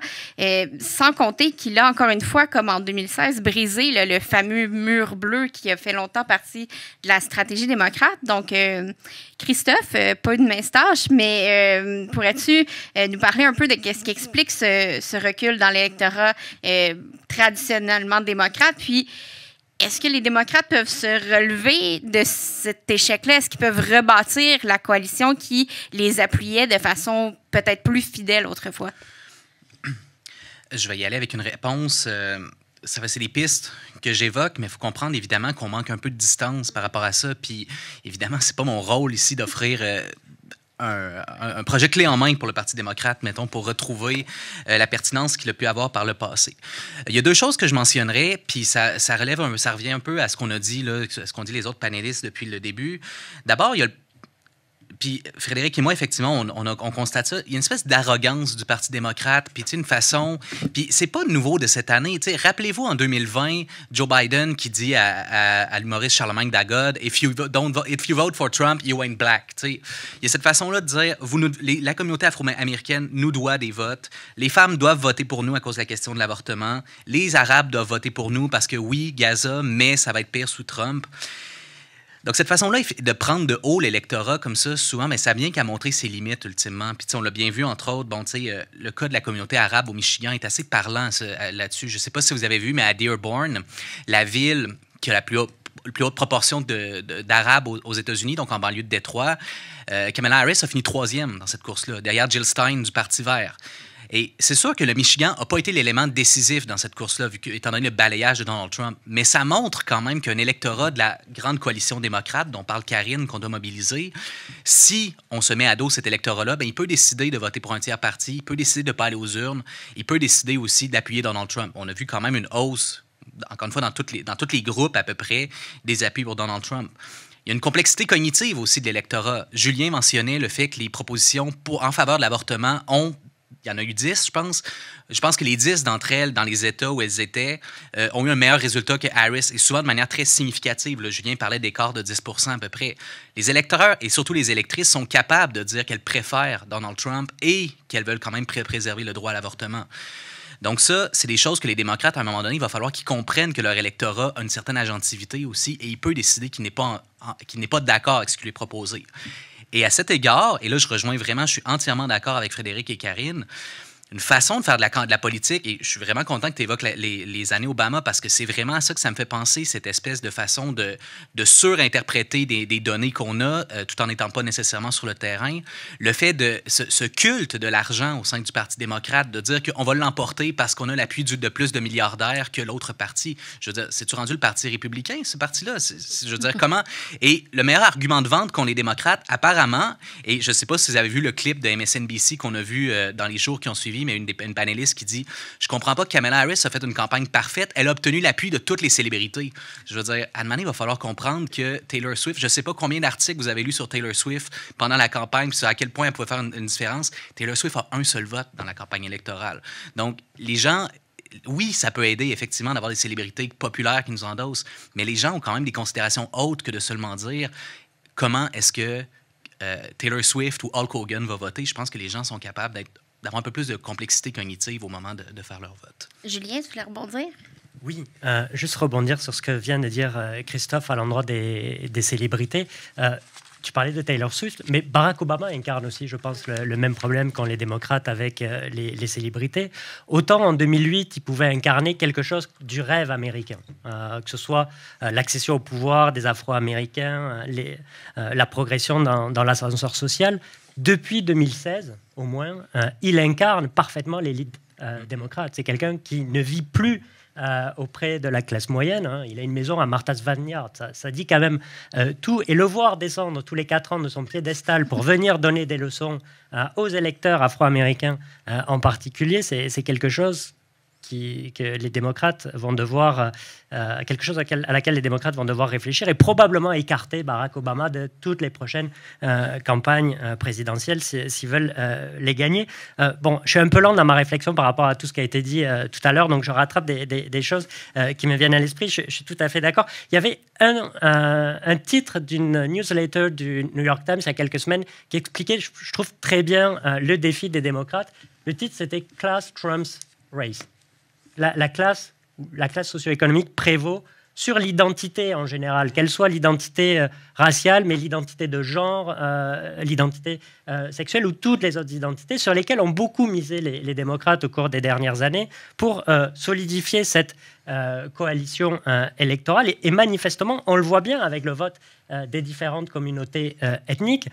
Sans compter qu'il a, encore une fois, comme en 2016, brisé le fameux mur bleu qui a fait longtemps partie de la stratégie démocrate. Donc, Christophe, pas une mince tâche, mais pourrais-tu nous parler un peu de ce qui explique ce recul dans l'électorat traditionnellement démocrate? Puis, est-ce que les démocrates peuvent se relever de cet échec-là? Est-ce qu'ils peuvent rebâtir la coalition qui les appuyait de façon peut-être plus fidèle autrefois? Je vais y aller avec une réponse. C'est des pistes que j'évoque, mais il faut comprendre évidemment qu'on manque un peu de distance par rapport à ça. Puis évidemment, c'est pas mon rôle ici d'offrir un projet clé en main pour le Parti démocrate, mettons, pour retrouver la pertinence qu'il a pu avoir par le passé. Il y a deux choses que je mentionnerais, puis ça revient un peu à ce qu'on a dit, là, ce qu'ont dit les autres panélistes depuis le début. D'abord, il y a Puis Frédéric et moi, effectivement, on constate ça. Il y a une espèce d'arrogance du Parti démocrate, puis tu sais, une façon... Puis c'est pas nouveau de cette année. Tu sais, rappelez-vous, en 2020, Joe Biden qui dit à l'humoriste Charlemagne d'Agod, « If you vote for Trump, you ain't black. » Tu sais, il y a cette façon-là de dire, la communauté afro-américaine nous doit des votes. Les femmes doivent voter pour nous à cause de la question de l'avortement. Les Arabes doivent voter pour nous parce que oui, Gaza, mais ça va être pire sous Trump. Donc, cette façon-là de prendre de haut l'électorat comme ça, souvent, mais ça vient qu'à montrer ses limites, ultimement. Puis, on l'a bien vu, entre autres, le cas de la communauté arabe au Michigan est assez parlant là-dessus. Je ne sais pas si vous avez vu, mais à Dearborn, la ville qui a la plus haute proportion d'Arabes aux États-Unis, donc en banlieue de Détroit. Kamala Harris a fini 3e dans cette course-là, derrière Jill Stein du Parti vert. Et c'est sûr que le Michigan n'a pas été l'élément décisif dans cette course-là, étant donné le balayage de Donald Trump. Mais ça montre quand même qu'un électorat de la grande coalition démocrate, dont parle Karine, qu'on doit mobiliser, si on se met à dos cet électorat-là, ben, il peut décider de voter pour un tiers parti, il peut décider de ne pas aller aux urnes, il peut décider aussi d'appuyer Donald Trump. On a vu quand même une hausse, encore une fois, dans tous les groupes à peu près, des appuis pour Donald Trump. Il y a une complexité cognitive aussi de l'électorat. Julien mentionnait le fait que les propositions en faveur de l'avortement il y en a eu 10, je pense. Je pense que les 10 d'entre elles, dans les États où elles étaient, ont eu un meilleur résultat que Harris, et souvent de manière très significative. Là, Julien parlait d'écart de 10 % à peu près. Les électeurs, et surtout les électrices, sont capables de dire qu'elles préfèrent Donald Trump et qu'elles veulent quand même préserver le droit à l'avortement. Donc ça, c'est des choses que les démocrates, à un moment donné, il va falloir qu'ils comprennent que leur électorat a une certaine agentivité aussi, et il peut décider qu'il n'est pas d'accord avec ce qui lui est proposé. Et à cet égard, et là je rejoins vraiment, je suis entièrement d'accord avec Frédéric et Karine, une façon de faire de la politique, et je suis vraiment content que tu évoques les années Obama, parce que c'est vraiment à ça que ça me fait penser, cette espèce de façon de surinterpréter des données qu'on a, tout en n'étant pas nécessairement sur le terrain. Le fait de ce culte de l'argent au sein du Parti démocrate, de dire qu'on va l'emporter parce qu'on a l'appui de plus de milliardaires que l'autre parti. Je veux dire, c'est-tu rendu le Parti républicain, ce parti-là? Je veux dire, comment? Et le meilleur argument de vente qu'ont les démocrates, apparemment, et je ne sais pas si vous avez vu le clip de MSNBC qu'on a vu dans les jours qui ont suivi, mais une panéliste qui dit « Je comprends pas que Kamala Harris a fait une campagne parfaite. Elle a obtenu l'appui de toutes les célébrités. » Je veux dire, à un moment donné, il va falloir comprendre que Taylor Swift, je ne sais pas combien d'articles vous avez lus sur Taylor Swift pendant la campagne, sur à quel point elle pouvait faire une différence. Taylor Swift a un seul vote dans la campagne électorale. Donc, les gens... Oui, ça peut aider effectivement d'avoir des célébrités populaires qui nous endossent, mais les gens ont quand même des considérations autres que de seulement dire comment est-ce que Taylor Swift ou Hulk Hogan va voter. Je pense que les gens sont capables d'avoir un peu plus de complexité cognitive au moment de faire leur vote. Julien, tu voulais rebondir? Oui, juste rebondir sur ce que vient de dire Christophe à l'endroit des célébrités. Tu parlais de Taylor Swift, mais Barack Obama incarne aussi, je pense, le même problème qu'ont les démocrates avec les célébrités. Autant en 2008, il pouvait incarner quelque chose du rêve américain, que ce soit l'accession au pouvoir des Afro-Américains, la progression dans l'ascenseur social. Depuis 2016, au moins, il incarne parfaitement l'élite démocrate. C'est quelqu'un qui ne vit plus auprès de la classe moyenne. Hein. Il a une maison à Martha's Vineyard. Ça dit quand même tout. Et le voir descendre tous les 4 ans de son piédestal pour venir donner des leçons aux électeurs afro-américains en particulier, c'est quelque chose que les démocrates vont devoir, quelque chose à laquelle les démocrates vont devoir réfléchir et probablement écarter Barack Obama de toutes les prochaines campagnes présidentielles s'ils veulent les gagner. Bon, je suis un peu lent dans ma réflexion par rapport à tout ce qui a été dit tout à l'heure, donc je rattrape des choses qui me viennent à l'esprit. Je suis tout à fait d'accord. Il y avait un titre d'une newsletter du New York Times il y a quelques semaines qui expliquait, je trouve très bien, le défi des démocrates. Le titre, c'était « Class Trumps Race ». La classe socio-économique prévaut sur l'identité en général, qu'elle soit l'identité raciale, mais l'identité de genre, l'identité sexuelle ou toutes les autres identités sur lesquelles ont beaucoup misé les démocrates au cours des dernières années pour solidifier cette coalition électorale. Et manifestement, on le voit bien avec le vote des différentes communautés ethniques,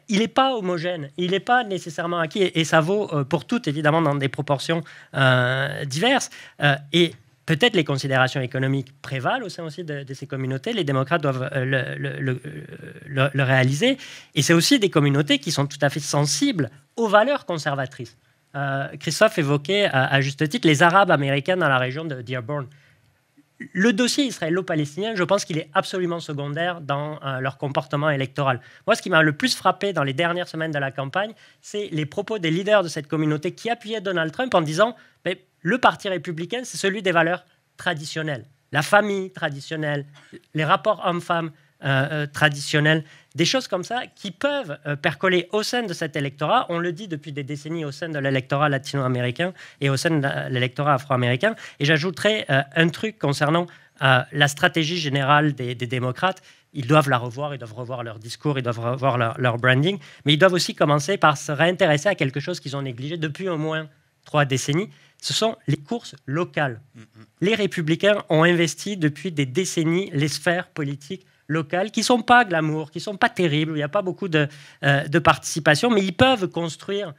il n'est pas homogène, il n'est pas nécessairement acquis, et ça vaut pour toutes, évidemment, dans des proportions diverses. Et peut-être les considérations économiques prévalent au sein aussi de ces communautés. Les démocrates doivent le réaliser. Et c'est aussi des communautés qui sont tout à fait sensibles aux valeurs conservatrices. Christophe évoquait à juste titre les Arabes américains dans la région de Dearborn. Le dossier israélo-palestinien, je pense qu'il est absolument secondaire dans leur comportement électoral. Moi, ce qui m'a le plus frappé dans les dernières semaines de la campagne, c'est les propos des leaders de cette communauté qui appuyaient Donald Trump en disant le Parti républicain, c'est celui des valeurs traditionnelles. La famille traditionnelle, les rapports hommes-femmes traditionnels, des choses comme ça qui peuvent percoler au sein de cet électorat. On le dit depuis des décennies au sein de l'électorat latino-américain et au sein de l'électorat afro-américain. Et j'ajouterais un truc concernant la stratégie générale des démocrates. Ils doivent la revoir, ils doivent revoir leur discours, ils doivent revoir leur branding, mais ils doivent aussi commencer par se réintéresser à quelque chose qu'ils ont négligé depuis au moins 3 décennies, ce sont les courses locales. Les républicains ont investi depuis des décennies les sphères politiques locales qui ne sont pas glamour, qui ne sont pas terribles, où il n'y a pas beaucoup de participation, mais ils peuvent construire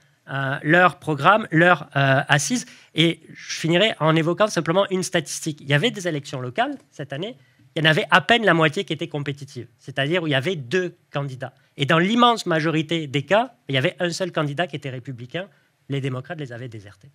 leur programme, leur assise. Et je finirai en évoquant simplement une statistique. Il y avait des élections locales cette année, il y en avait à peine la moitié qui étaient compétitives, c'est-à-dire où il y avait 2 candidats. Et dans l'immense majorité des cas, il y avait un seul candidat qui était républicain. Les démocrates les avaient désertés.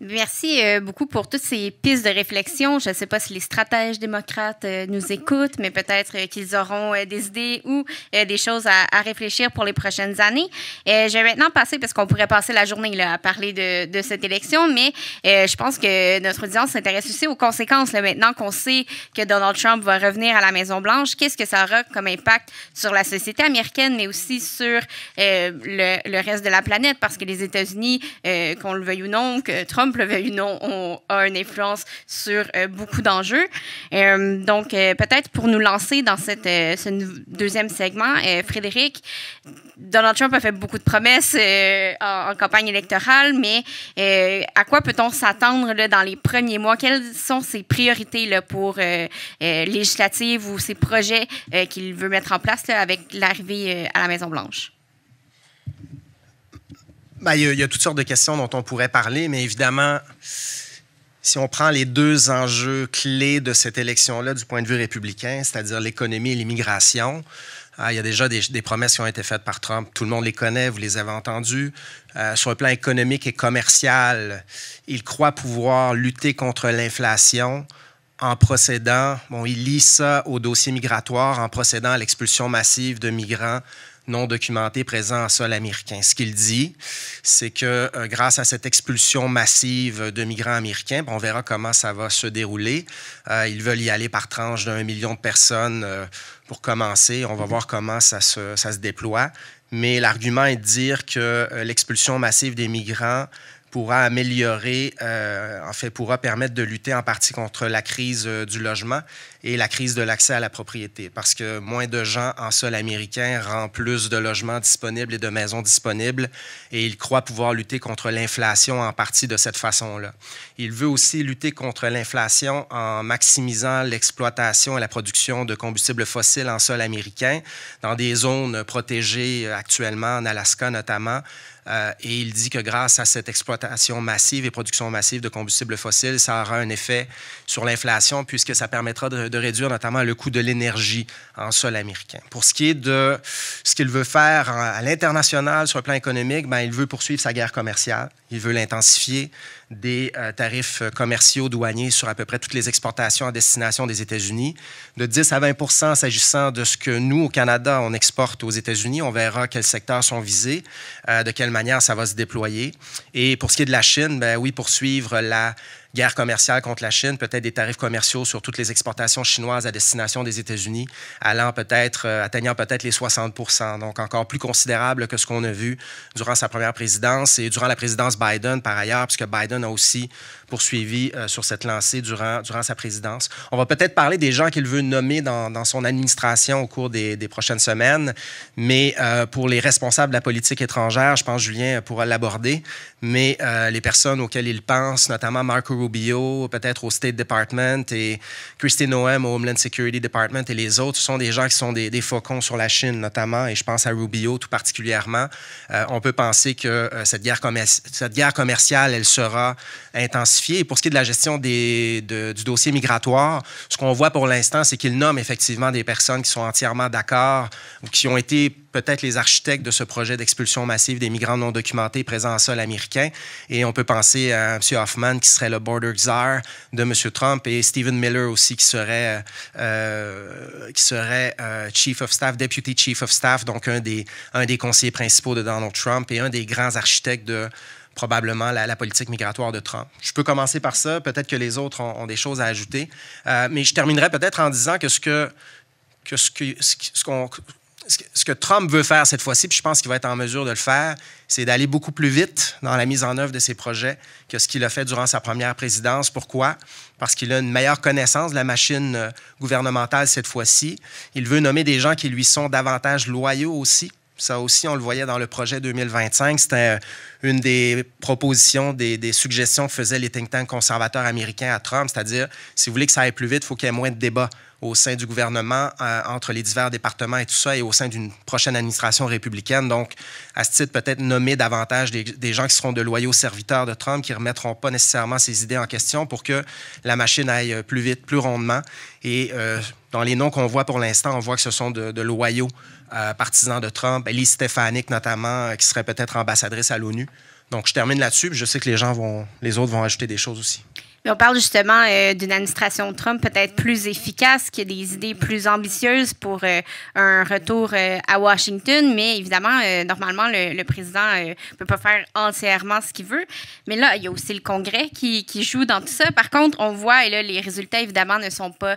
Merci beaucoup pour toutes ces pistes de réflexion. Je ne sais pas si les stratèges démocrates nous écoutent, mais peut-être qu'ils auront des idées ou des choses à réfléchir pour les prochaines années. Je vais maintenant passer, parce qu'on pourrait passer la journée là, à parler de cette élection, mais je pense que notre audience s'intéresse aussi aux conséquences. Là, maintenant qu'on sait que Donald Trump va revenir à la Maison-Blanche, qu'est-ce que ça aura comme impact sur la société américaine, mais aussi sur le reste de la planète, parce que les États-Unis, qu'on le veuille ou non, que Trump le veuille ou non, a une influence sur beaucoup d'enjeux. Donc, peut-être pour nous lancer dans ce deuxième segment, Frédéric, Donald Trump a fait beaucoup de promesses en campagne électorale, mais à quoi peut-on s'attendre là, dans les premiers mois? Quelles sont ses priorités là, pour législatives ou ses projets qu'il veut mettre en place là, avec l'arrivée à la Maison-Blanche? Ben, il y a toutes sortes de questions dont on pourrait parler, mais évidemment, si on prend les 2 enjeux clés de cette élection-là du point de vue républicain, c'est-à-dire l'économie et l'immigration, il y a déjà des promesses qui ont été faites par Trump. Tout le monde les connaît, vous les avez entendues. Sur le plan économique et commercial, il croit pouvoir lutter contre l'inflation en procédant, il lie ça au dossier migratoire, en procédant à l'expulsion massive de migrants non documentés présents en sol américain. Ce qu'il dit, c'est que grâce à cette expulsion massive de migrants américains, on verra comment ça va se dérouler. Ils veulent y aller par tranche d'1 million de personnes pour commencer. On va voir comment ça se déploie. Mais l'argument est de dire que l'expulsion massive des migrants pourra améliorer, pourra permettre de lutter en partie contre la crise du logement et la crise de l'accès à la propriété. Parce que moins de gens en sol américain rend plus de logements disponibles et de maisons disponibles, et il croit pouvoir lutter contre l'inflation en partie de cette façon-là. Il veut aussi lutter contre l'inflation en maximisant l'exploitation et la production de combustibles fossiles en sol américain dans des zones protégées actuellement, en Alaska notamment. Et il dit que grâce à cette exploitation massive et production massive de combustibles fossiles, ça aura un effet sur l'inflation puisque ça permettra de réduire notamment le coût de l'énergie en sol américain. Pour ce qui est de ce qu'il veut faire à l'international sur le plan économique, il veut poursuivre sa guerre commerciale. Il veut l'intensifier, des tarifs commerciaux douaniers sur à peu près toutes les exportations à destination des États-Unis, de 10 à 20 s'agissant de ce que nous, au Canada, on exporte aux États-Unis. On verra quels secteurs sont visés, de quelle manière ça va se déployer. Et pour ce qui est de la Chine, poursuivre la guerre commerciale contre la Chine, peut-être des tarifs commerciaux sur toutes les exportations chinoises à destination des États-Unis, atteignant peut-être les 60 %, donc encore plus considérable que ce qu'on a vu durant sa première présidence et durant la présidence Biden, par ailleurs, puisque Biden a aussi poursuivi sur cette lancée durant sa présidence. On va peut-être parler des gens qu'il veut nommer dans son administration au cours des prochaines semaines, mais pour les responsables de la politique étrangère, je pense que Julien pourra l'aborder, mais les personnes auxquelles il pense, notamment Marco Rubio, peut-être au State Department, et Kristi Noem au Homeland Security Department, et les autres, ce sont des gens qui sont des faucons sur la Chine, notamment, et je pense à Rubio tout particulièrement. On peut penser que cette guerre commerciale, elle sera intensifiée. Et pour ce qui est de la gestion du dossier migratoire, ce qu'on voit pour l'instant, c'est qu'il nomme effectivement des personnes qui sont entièrement d'accord ou qui ont été peut-être les architectes de ce projet d'expulsion massive des migrants non documentés présents en sol américain. Et on peut penser à M. Hoffman, qui serait le border czar de M. Trump, et Stephen Miller aussi, qui serait Chief of Staff, Deputy Chief of Staff, donc un des conseillers principaux de Donald Trump et un des grands architectes de probablement la politique migratoire de Trump. Je peux commencer par ça. Peut-être que les autres ont des choses à ajouter. Mais je terminerai peut-être en disant que ce que Trump veut faire cette fois-ci, puis je pense qu'il va être en mesure de le faire, c'est d'aller beaucoup plus vite dans la mise en œuvre de ses projets que ce qu'il a fait durant sa première présidence. Pourquoi? Parce qu'il a une meilleure connaissance de la machine gouvernementale cette fois-ci. Il veut nommer des gens qui lui sont davantage loyaux aussi. Ça aussi, on le voyait dans le projet 2025. C'était une des propositions, des suggestions que faisaient les think tanks conservateurs américains à Trump, c'est-à-dire, si vous voulez que ça aille plus vite, il faut qu'il y ait moins de débats au sein du gouvernement, entre les divers départements et tout ça, et au sein d'une prochaine administration républicaine. Donc, à ce titre, peut-être nommer davantage des gens qui seront de loyaux serviteurs de Trump, qui ne remettront pas nécessairement ses idées en question pour que la machine aille plus vite, plus rondement. Et dans les noms qu'on voit pour l'instant, on voit que ce sont de loyaux partisans de Trump. Elise Stefanik, notamment, qui serait peut-être ambassadrice à l'ONU. Donc, je termine là-dessus, puis je sais que les autres vont ajouter des choses aussi. Mais on parle justement d'une administration Trump peut-être plus efficace, qui a des idées plus ambitieuses pour un retour à Washington. Mais évidemment, normalement, le président ne peut pas faire entièrement ce qu'il veut. Mais là, il y a aussi le Congrès qui joue dans tout ça. Par contre, on voit, et là, les résultats, évidemment, ne sont pas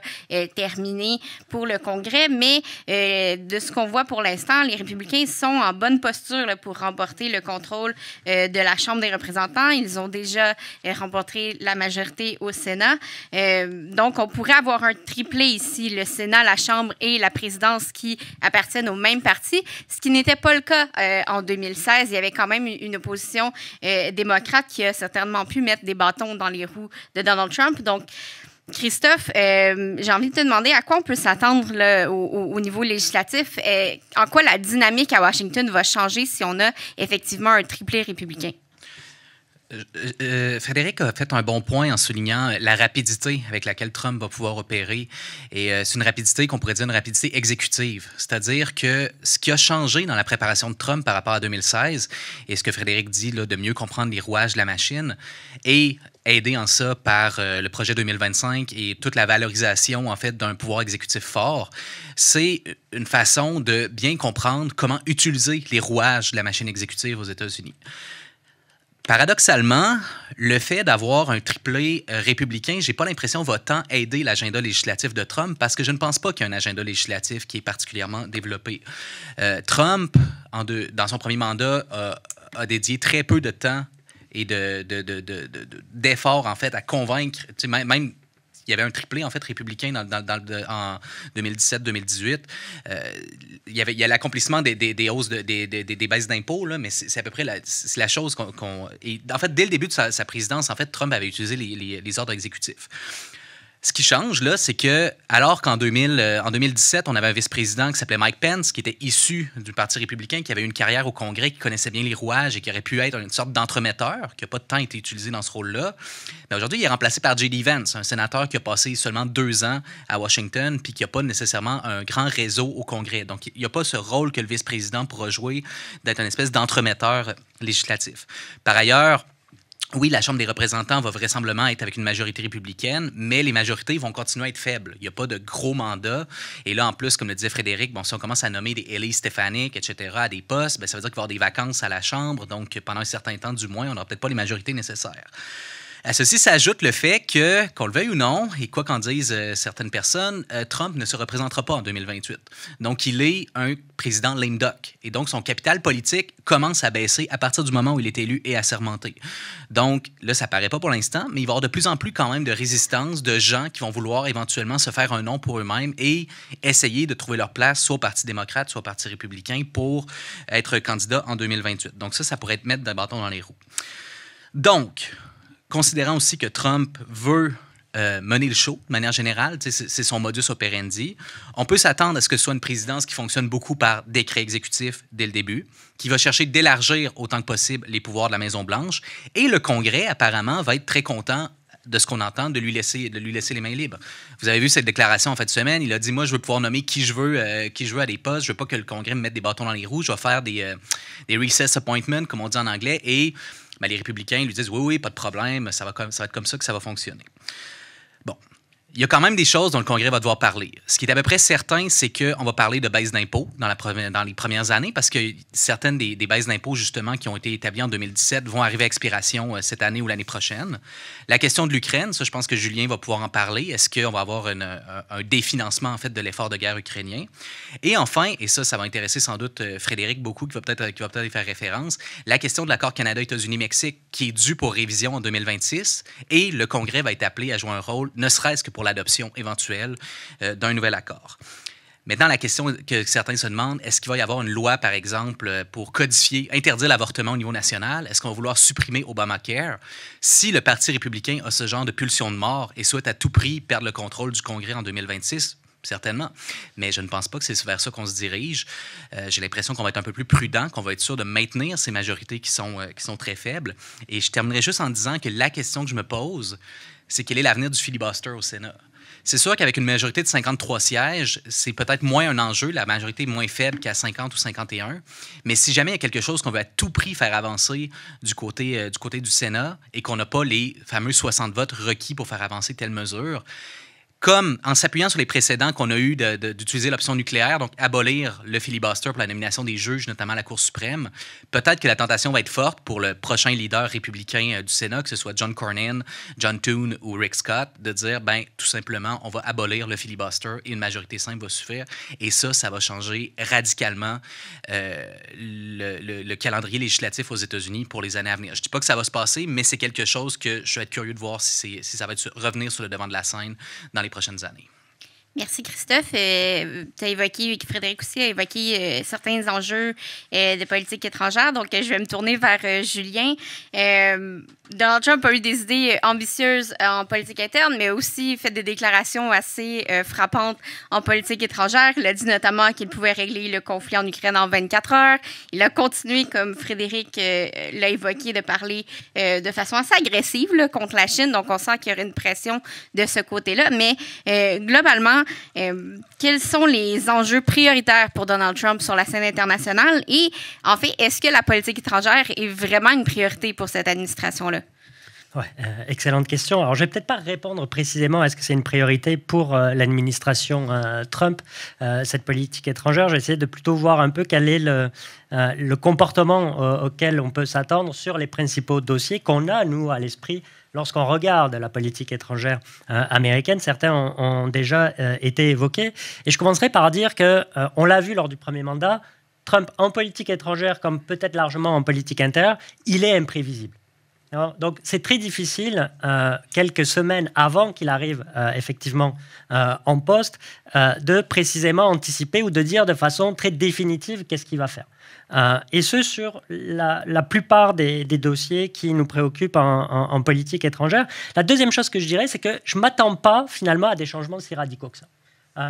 terminés pour le Congrès. Mais de ce qu'on voit pour l'instant, les républicains sont en bonne posture là, pour remporter le contrôle de la Chambre des représentants. Ils ont déjà remporté la majorité au Sénat. Donc, on pourrait avoir un triplé ici, le Sénat, la Chambre et la présidence qui appartiennent au même parti, ce qui n'était pas le cas en 2016. Il y avait quand même une opposition démocrate qui a certainement pu mettre des bâtons dans les roues de Donald Trump. Donc, Christophe, j'ai envie de te demander à quoi on peut s'attendre là, au niveau législatif. En quoi la dynamique à Washington va changer si on a effectivement un triplé républicain? Frédéric a fait un bon point en soulignant la rapidité avec laquelle Trump va pouvoir opérer. Et c'est une rapidité qu'on pourrait dire une rapidité exécutive. C'est-à-dire que ce qui a changé dans la préparation de Trump par rapport à 2016, et ce que Frédéric dit, là, de mieux comprendre les rouages de la machine, et aidé en ça par le projet 2025 et toute la valorisation, en fait, d'un pouvoir exécutif fort, c'est une façon de bien comprendre comment utiliser les rouages de la machine exécutive aux États-Unis. Paradoxalement, le fait d'avoir un triplé républicain, j'ai pas l'impression va tant aider l'agenda législatif de Trump parce que je ne pense pas qu'il y a un agenda législatif qui est particulièrement développé. Trump, dans son premier mandat, a dédié très peu de temps et d'efforts, en fait, à convaincre, même il y avait un triplé, en fait, républicain en 2017-2018. Il y a l'accomplissement des hausses, des baisses d'impôts, là, mais c'est à peu près la chose et en fait, dès le début de sa présidence, en fait, Trump avait utilisé les ordres exécutifs. Ce qui change, là, c'est que, alors qu'en 2017, on avait un vice-président qui s'appelait Mike Pence, qui était issu du Parti républicain, qui avait eu une carrière au Congrès, qui connaissait bien les rouages et qui aurait pu être une sorte d'entremetteur, qui n'a pas de temps été utilisé dans ce rôle-là. Mais aujourd'hui, il est remplacé par J.D. Vance, un sénateur qui a passé seulement 2 ans à Washington, puis qui n'a pas nécessairement un grand réseau au Congrès. Donc, il n'y a pas ce rôle que le vice-président pourra jouer d'être une espèce d'entremetteur législatif. Par ailleurs, oui, la Chambre des représentants va vraisemblablement être avec une majorité républicaine, mais les majorités vont continuer à être faibles. Il n'y a pas de gros mandats. Et là, en plus, comme le disait Frédéric, bon, si on commence à nommer des Elise Stefanik, etc., à des postes, bien, ça veut dire qu'il va y avoir des vacances à la Chambre. Donc, pendant un certain temps, du moins, on n'aura peut-être pas les majorités nécessaires. À ceci s'ajoute le fait que, qu'on le veuille ou non, et quoi qu'en disent certaines personnes, Trump ne se représentera pas en 2028. Donc, il est un président lame duck. Et donc, son capital politique commence à baisser à partir du moment où il est élu et assermenté. Donc, là, ça paraît pas pour l'instant, mais il va y avoir de plus en plus quand même de résistance de gens qui vont vouloir éventuellement se faire un nom pour eux-mêmes et essayer de trouver leur place soit au Parti démocrate, soit au Parti républicain pour être candidat en 2028. Donc, ça pourrait être mettre d'un bâton dans les roues. Donc, considérant aussi que Trump veut mener le show de manière générale, c'est son modus operandi, on peut s'attendre à ce que ce soit une présidence qui fonctionne beaucoup par décret exécutif dès le début, qui va chercher d'élargir autant que possible les pouvoirs de la Maison-Blanche. Et le Congrès, apparemment, va être très content de ce qu'on entend, de lui laisser les mains libres. Vous avez vu cette déclaration en fin de semaine. Il a dit, moi, je veux pouvoir nommer qui je veux à des postes. Je veux pas que le Congrès me mette des bâtons dans les roues. Je vais faire des recess appointments, comme on dit en anglais. Et ben, les républicains lui disent, oui, pas de problème, ça va être comme ça que ça va fonctionner. Bon. Il y a quand même des choses dont le Congrès va devoir parler. Ce qui est à peu près certain, c'est qu'on va parler de baisse d'impôts dans les premières années parce que certaines des baisses d'impôts, justement, qui ont été établies en 2017 vont arriver à expiration cette année ou l'année prochaine. La question de l'Ukraine, ça, je pense que Julien va pouvoir en parler. Est-ce qu'on va avoir un définancement, en fait, de l'effort de guerre ukrainien? Et enfin, et ça va intéresser sans doute Frédéric beaucoup, qui va peut-être y faire référence, la question de l'accord Canada-États-Unis-Mexique qui est dû pour révision en 2026 et le Congrès va être appelé à jouer un rôle, ne serait-ce que pour l'adoption éventuelle d'un nouvel accord. Maintenant, la question que certains se demandent, est-ce qu'il va y avoir une loi, par exemple, pour codifier, interdire l'avortement au niveau national? Est-ce qu'on va vouloir supprimer Obamacare? Si le Parti républicain a ce genre de pulsion de mort et souhaite à tout prix perdre le contrôle du Congrès en 2026, certainement. Mais je ne pense pas que c'est vers ça qu'on se dirige. J'ai l'impression qu'on va être un peu plus prudent, qu'on va être sûr de maintenir ces majorités qui sont très faibles. Et je terminerai juste en disant que la question que je me pose, c'est quel est l'avenir du filibuster au Sénat? C'est sûr qu'avec une majorité de 53 sièges, c'est peut-être moins un enjeu, la majorité est moins faible qu'à 50 ou 51. Mais si jamais il y a quelque chose qu'on veut à tout prix faire avancer du côté du Sénat et qu'on n'a pas les fameux 60 votes requis pour faire avancer telle mesure, comme en s'appuyant sur les précédents qu'on a eu d'utiliser l'option nucléaire, donc abolir le filibuster pour la nomination des juges, notamment à la Cour suprême, peut-être que la tentation va être forte pour le prochain leader républicain du Sénat, que ce soit John Cornyn, John Thune ou Rick Scott, de dire, ben tout simplement, on va abolir le filibuster et une majorité simple va suffire. Et ça va changer radicalement le calendrier législatif aux États-Unis pour les années à venir. Je ne dis pas que ça va se passer, mais c'est quelque chose que je vais être curieux de voir si ça va revenir sur le devant de la scène dans les prochaines années. Merci, Christophe. Tu as évoqué, Frédéric aussi a évoqué certains enjeux de politique étrangère. Donc, je vais me tourner vers Julien. Donald Trump a eu des idées ambitieuses en politique interne, mais aussi fait des déclarations assez frappantes en politique étrangère. Il a dit notamment qu'il pouvait régler le conflit en Ukraine en 24 heures. Il a continué, comme Frédéric l'a évoqué, de parler de façon assez agressive là, contre la Chine. Donc, on sent qu'il y aurait une pression de ce côté-là. Mais globalement, quels sont les enjeux prioritaires pour Donald Trump sur la scène internationale? Et en fait, est-ce que la politique étrangère est vraiment une priorité pour cette administration-là? Ouais, excellente question. Alors, je vais peut-être pas répondre précisément à est-ce que c'est une priorité pour l'administration Trump, cette politique étrangère. Je vais essayer de plutôt voir un peu quel est le comportement auquel on peut s'attendre sur les principaux dossiers qu'on a, nous, à l'esprit, lorsqu'on regarde la politique étrangère américaine. Certains ont déjà été évoqués. Et je commencerai par dire qu'on l'a vu lors du premier mandat, Trump, en politique étrangère, comme peut-être largement en politique intérieure, il est imprévisible. Donc, c'est très difficile, quelques semaines avant qu'il arrive effectivement en poste, de précisément anticiper ou de dire de façon très définitive qu'est-ce qu'il va faire. Et ce, sur la plupart des dossiers qui nous préoccupent en politique étrangère. La deuxième chose que je dirais, c'est que je ne m'attends pas finalement à des changements si radicaux que ça.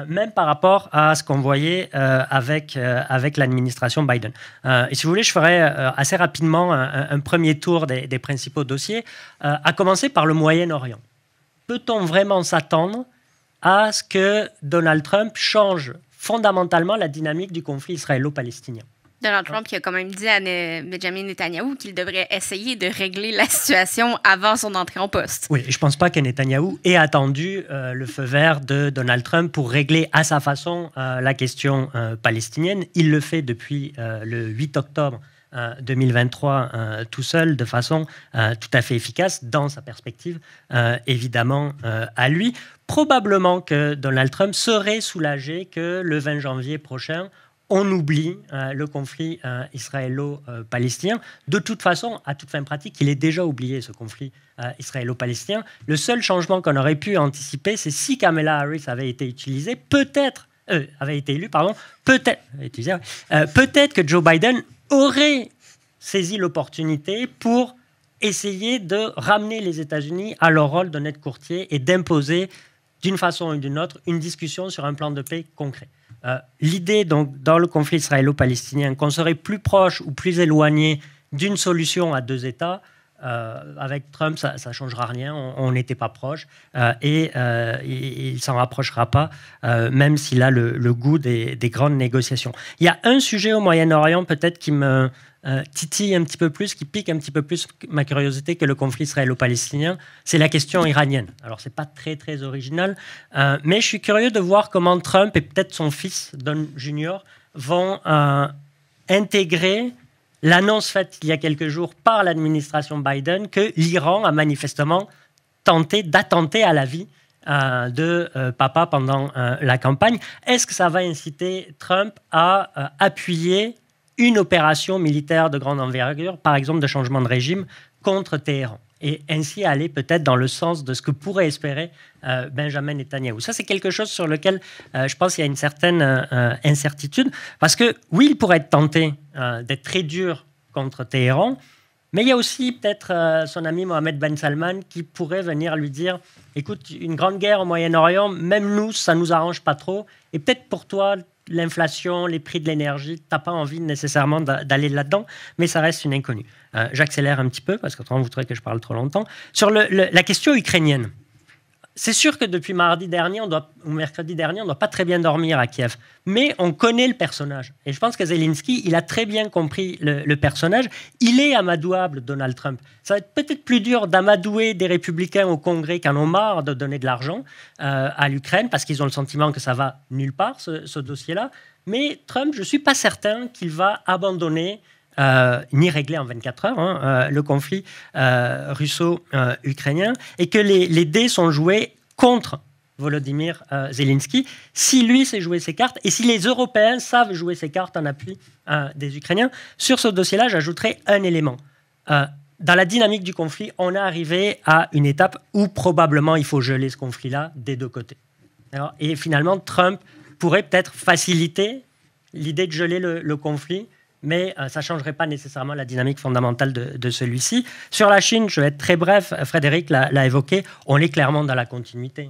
Même par rapport à ce qu'on voyait avec l'administration Biden. Et si vous voulez, je ferai assez rapidement un premier tour des principaux dossiers, à commencer par le Moyen-Orient. Peut-on vraiment s'attendre à ce que Donald Trump change fondamentalement la dynamique du conflit israélo-palestinien? Donald Trump qui a quand même dit à Benjamin Netanyahou qu'il devrait essayer de régler la situation avant son entrée en poste. Oui, je ne pense pas que Netanyahou ait attendu le feu vert de Donald Trump pour régler à sa façon la question palestinienne. Il le fait depuis le 8 octobre 2023 tout seul, de façon tout à fait efficace, dans sa perspective, évidemment, à lui. Probablement que Donald Trump serait soulagé que le 20 janvier prochain, on oublie le conflit israélo-palestinien. De toute façon, à toute fin pratique, il est déjà oublié, ce conflit israélo-palestinien. Le seul changement qu'on aurait pu anticiper, c'est si Kamala Harris avait été utilisée, avait été élue, pardon, peut-être que Joe Biden aurait saisi l'opportunité pour essayer de ramener les États-Unis à leur rôle d'honnête courtier et d'imposer, d'une façon ou d'une autre, une discussion sur un plan de paix concret. L'idée, donc, dans le conflit israélo-palestinien, qu'on serait plus proche ou plus éloigné d'une solution à deux États, avec Trump, ça ne changera rien. On n'était pas proche et il ne s'en rapprochera pas, même s'il a le goût des grandes négociations. Il y a un sujet au Moyen-Orient, peut-être, qui me titille un petit peu plus, qui pique un petit peu plus ma curiosité que le conflit israélo-palestinien, c'est la question iranienne. Alors, ce n'est pas très, très original, mais je suis curieux de voir comment Trump et peut-être son fils, Don Jr., vont intégrer l'annonce faite il y a quelques jours par l'administration Biden que l'Iran a manifestement tenté d'attenter à la vie de papa pendant la campagne. Est-ce que ça va inciter Trump à appuyer une opération militaire de grande envergure, par exemple de changement de régime, contre Téhéran? et ainsi aller peut-être dans le sens de ce que pourrait espérer Benjamin Netanyahou. Ça, c'est quelque chose sur lequel je pense qu'il y a une certaine incertitude, parce que oui, il pourrait être tenté d'être très dur contre Téhéran, mais il y a aussi peut-être son ami Mohamed Ben Salman qui pourrait venir lui dire « Écoute, une grande guerre au Moyen-Orient, même nous, ça ne nous arrange pas trop. Et peut-être pour toi, l'inflation, les prix de l'énergie, tu n'as pas envie nécessairement d'aller là-dedans, mais ça reste une inconnue. » J'accélère un petit peu, parce qu'autrement, vous trouvez que je parle trop longtemps. Sur la question ukrainienne, c'est sûr que depuis mardi dernier, ou mercredi dernier, on ne doit pas très bien dormir à Kiev. Mais on connaît le personnage. Et je pense que Zelensky, il a très bien compris le personnage. Il est amadouable, Donald Trump. Ça va être peut-être plus dur d'amadouer des républicains au Congrès qui en ont marre de donner de l'argent à l'Ukraine, parce qu'ils ont le sentiment que ça va nulle part, ce dossier-là. Mais Trump, je ne suis pas certain qu'il va abandonner ni régler en 24 heures le conflit russo-ukrainien, et que les dés sont joués contre Volodymyr Zelensky, si lui sait jouer ses cartes, et si les Européens savent jouer ses cartes en appui des Ukrainiens. Sur ce dossier-là, j'ajouterai un élément. Dans la dynamique du conflit, on est arrivé à une étape où probablement il faut geler ce conflit-là des deux côtés. Alors, et finalement, Trump pourrait peut-être faciliter l'idée de geler le conflit, mais ça ne changerait pas nécessairement la dynamique fondamentale de celui-ci. Sur la Chine, je vais être très bref, Frédéric l'a évoqué, on est clairement dans la continuité.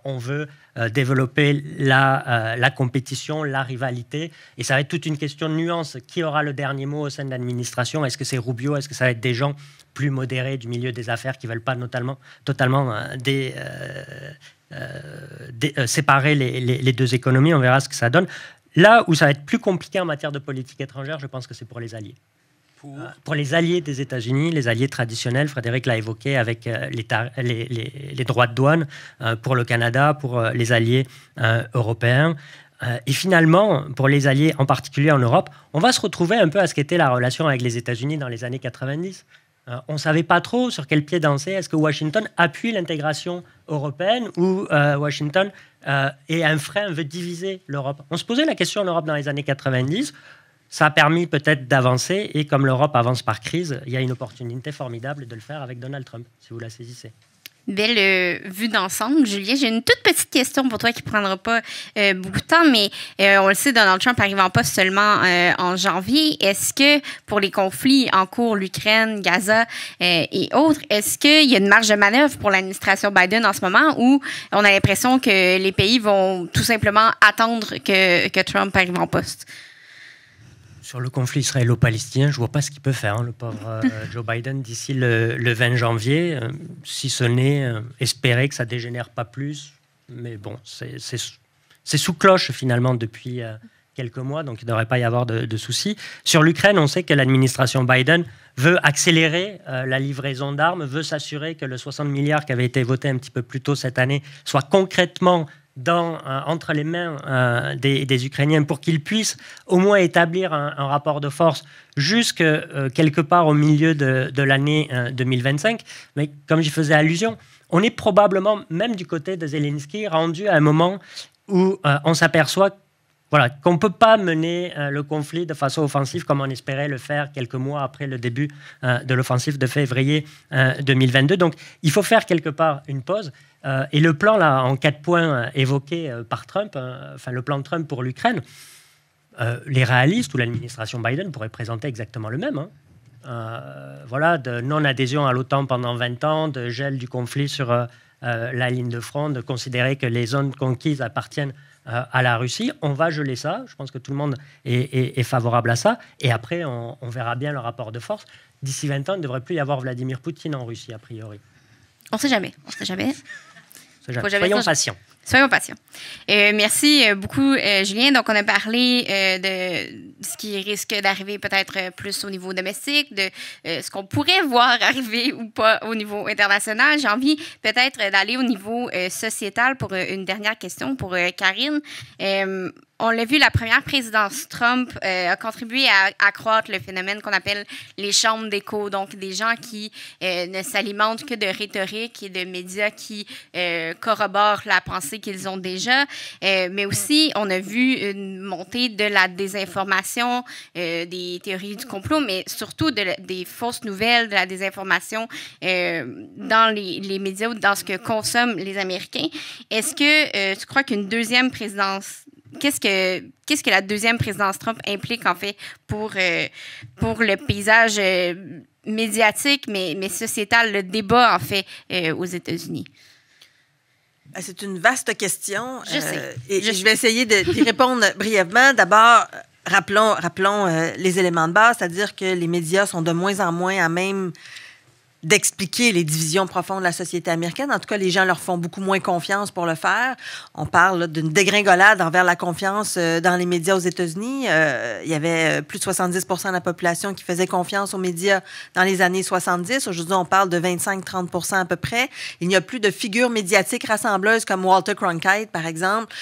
On veut développer la compétition, la rivalité, et ça va être toute une question de nuance. Qui aura le dernier mot au sein de l'administration? Est-ce que c'est Rubio? Est-ce que ça va être des gens plus modérés du milieu des affaires qui ne veulent pas totalement séparer les deux économies? On verra ce que ça donne. Là où ça va être plus compliqué en matière de politique étrangère, je pense que c'est pour les alliés. Pour les alliés des États-Unis, les alliés traditionnels, Frédéric l'a évoqué avec les droits de douane pour le Canada, pour les alliés européens. Et finalement, pour les alliés, en particulier en Europe, on va se retrouver un peu à ce qu'était la relation avec les États-Unis dans les années 90. On ne savait pas trop sur quel pied danser. Est-ce que Washington appuie l'intégration européenne ou Washington est un frein, veut diviser l'Europe? On se posait la question en Europe dans les années 90. Ça a permis peut-être d'avancer. Et comme l'Europe avance par crise, il y a une opportunité formidable de le faire avec Donald Trump, si vous la saisissez. Belle vue d'ensemble, Julien. J'ai une toute petite question pour toi qui ne prendra pas beaucoup de temps, mais on le sait, Donald Trump arrive en poste seulement en janvier. Est-ce que pour les conflits en cours, l'Ukraine, Gaza et autres, est-ce qu'il y a une marge de manœuvre pour l'administration Biden en ce moment, où on a l'impression que les pays vont tout simplement attendre que Trump arrive en poste? Sur le conflit israélo-palestinien, je ne vois pas ce qu'il peut faire, le pauvre Joe Biden, d'ici le 20 janvier, si ce n'est espérer que ça ne dégénère pas plus. Mais bon, c'est sous cloche finalement depuis quelques mois, donc il ne devrait pas y avoir de soucis. Sur l'Ukraine, on sait que l'administration Biden veut accélérer la livraison d'armes, veut s'assurer que le 60 milliards qui avait été voté un petit peu plus tôt cette année soit concrètement entre les mains des Ukrainiens, pour qu'ils puissent au moins établir un rapport de force jusque quelque part au milieu de l'année 2025. Mais comme j'y faisais allusion, on est probablement, même du côté de Zelensky, rendu à un moment où on s'aperçoit qu'on ne peut pas mener le conflit de façon offensive comme on espérait le faire quelques mois après le début de l'offensive de février 2022. Donc, il faut faire quelque part une pause. Et le plan, là, en 4 points évoqué par Trump, le plan de Trump pour l'Ukraine, les réalistes ou l'administration Biden pourraient présenter exactement le même. De non-adhésion à l'OTAN pendant 20 ans, de gel du conflit sur la ligne de front, de considérer que les zones conquises appartiennent à la Russie. On va geler ça. Je pense que tout le monde est favorable à ça. Et après, on verra bien le rapport de force. D'ici 20 ans, il ne devrait plus y avoir Vladimir Poutine en Russie, a priori. On ne sait jamais. On sait jamais. Soyons patients. Soyons patients. Merci beaucoup, Julien. Donc, on a parlé de ce qui risque d'arriver peut-être plus au niveau domestique, de ce qu'on pourrait voir arriver ou pas au niveau international. J'ai envie peut-être d'aller au niveau sociétal pour une dernière question pour Karine. on l'a vu, la première présidence Trump a contribué à accroître le phénomène qu'on appelle les chambres d'écho, donc des gens qui ne s'alimentent que de rhétorique et de médias qui corroborent la pensée qu'ils ont déjà. Mais aussi, on a vu une montée de la désinformation, des théories du complot, mais surtout des fausses nouvelles, de la désinformation dans les médias ou dans ce que consomment les Américains. Est-ce que tu crois qu'une deuxième présidence, qu'est-ce que la deuxième présidence Trump implique en fait pour le paysage médiatique, mais sociétal, le débat en fait aux États-Unis? C'est une vaste question. Je sais. Je vais essayer d'y répondre brièvement. D'abord, rappelons les éléments de base, c'est-à-dire que les médias sont de moins en moins à même d'expliquer les divisions profondes de la société américaine. En tout cas, les gens leur font beaucoup moins confiance pour le faire. On parle d'une dégringolade envers la confiance dans les médias aux États-Unis. Il y avait plus de 70 % de la population qui faisait confiance aux médias dans les années 70. Aujourd'hui, on parle de 25-30 % à peu près. Il n'y a plus de figures médiatiques rassembleuses comme Walter Cronkite, par exemple,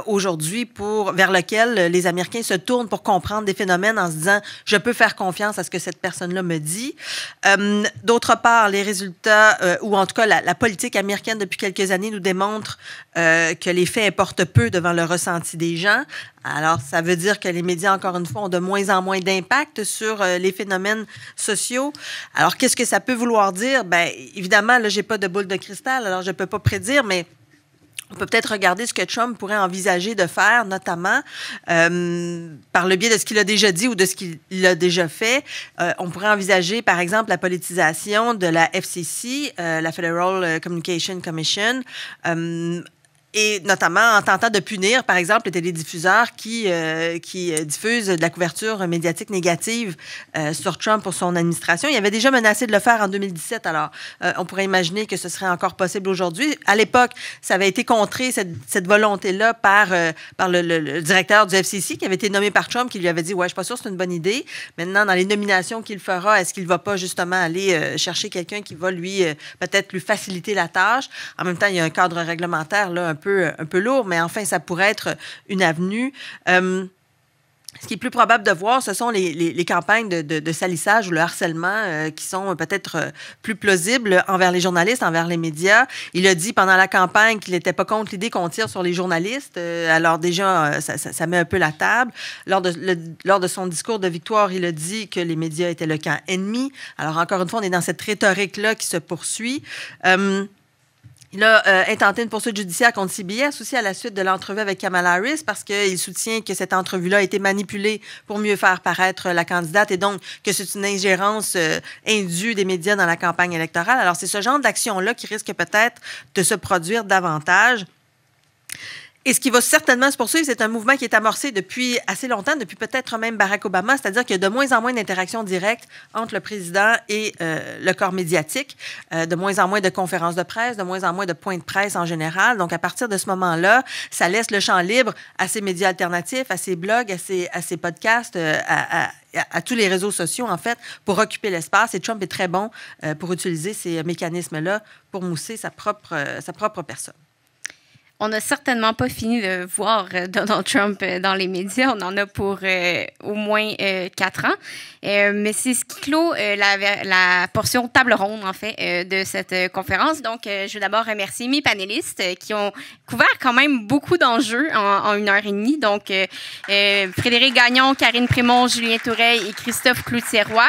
aujourd'hui, vers lequel les Américains se tournent pour comprendre des phénomènes en se disant « je peux faire confiance à ce que cette personne-là me dit ». D'autre part, les résultats, ou en tout cas la politique américaine depuis quelques années nous démontre que les faits importent peu devant le ressenti des gens. Alors, ça veut dire que les médias, encore une fois, ont de moins en moins d'impact sur les phénomènes sociaux. Alors, qu'est-ce que ça peut vouloir dire? Bien, évidemment, là, j'ai pas de boule de cristal, alors je peux pas prédire, mais on peut peut-être regarder ce que Trump pourrait envisager de faire, notamment par le biais de ce qu'il a déjà dit ou de ce qu'il a déjà fait. On pourrait envisager, par exemple, la politisation de la FCC, la Federal Communications Commission, et notamment en tentant de punir, par exemple, les télédiffuseurs qui diffusent de la couverture médiatique négative sur Trump pour son administration. Il avait déjà menacé de le faire en 2017, alors on pourrait imaginer que ce serait encore possible aujourd'hui. À l'époque, ça avait été contré, cette volonté-là, par le directeur du FCC qui avait été nommé par Trump, qui lui avait dit « Ouais, je suis pas sûr que c'est une bonne idée. Maintenant, dans les nominations qu'il fera, est-ce qu'il va pas justement aller chercher quelqu'un qui va peut-être lui faciliter la tâche? » En même temps, il y a un cadre réglementaire là, un peu lourd, mais enfin, ça pourrait être une avenue. Ce qui est plus probable de voir, ce sont les campagnes de salissage ou le harcèlement qui sont peut-être plus plausibles envers les journalistes, envers les médias. Il a dit pendant la campagne qu'il n'était pas contre l'idée qu'on tire sur les journalistes. Alors déjà, ça met un peu la table. Lors de son discours de victoire, il a dit que les médias étaient le camp ennemi. Alors encore une fois, on est dans cette rhétorique-là qui se poursuit. Il a intenté une poursuite judiciaire contre CBS aussi à la suite de l'entrevue avec Kamala Harris parce qu'il soutient que cette entrevue-là a été manipulée pour mieux faire paraître la candidate et donc que c'est une ingérence indue des médias dans la campagne électorale. Alors, c'est ce genre d'action-là qui risque peut-être de se produire davantage. Et ce qui va certainement se poursuivre, c'est un mouvement qui est amorcé depuis assez longtemps, depuis peut-être même Barack Obama, c'est-à-dire qu'il y a de moins en moins d'interactions directes entre le président et le corps médiatique, de moins en moins de conférences de presse, de moins en moins de points de presse en général. Donc, à partir de ce moment-là, ça laisse le champ libre à ces médias alternatifs, à ces blogs, à ces podcasts, à tous les réseaux sociaux, en fait, pour occuper l'espace. Et Trump est très bon pour utiliser ces mécanismes-là pour mousser sa propre personne. On n'a certainement pas fini de voir Donald Trump dans les médias. On en a pour au moins 4 ans. Mais c'est ce qui clôt la portion table ronde, en fait, de cette conférence. Donc, je veux d'abord remercier mes panélistes qui ont couvert quand même beaucoup d'enjeux en 1h30. Donc, Frédéric Gagnon, Karine Prémont, Julien Toureille et Christophe Cloutier-Roy.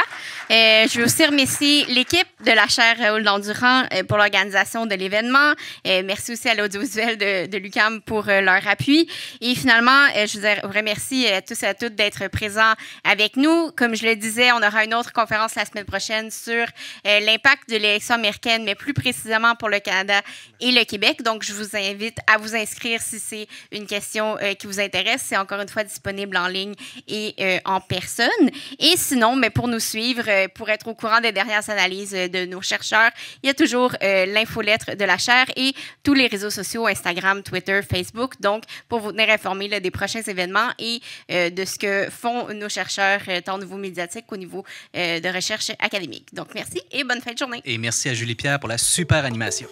Je veux aussi remercier l'équipe de la chaire Raoul Dandurand pour l'organisation de l'événement. Merci aussi à l'audiovisuel de l'UQAM pour leur appui. Et finalement, je vous remercie à tous et à toutes d'être présents avec nous. Comme je le disais, on aura une autre conférence la semaine prochaine sur l'impact de l'élection américaine, mais plus précisément pour le Canada et le Québec. Donc, je vous invite à vous inscrire si c'est une question qui vous intéresse. C'est encore une fois disponible en ligne et en personne. Et sinon, mais pour nous suivre, pour être au courant des dernières analyses de nos chercheurs, il y a toujours l'infolettre de la chaire et tous les réseaux sociaux, Instagram, Twitter, Facebook. Donc, pour vous tenir informé des prochains événements et de ce que font nos chercheurs, tant au niveau médiatique qu'au niveau de recherche académique. Donc, merci et bonne fin de journée. Et merci à Julie Pierre pour la super animation.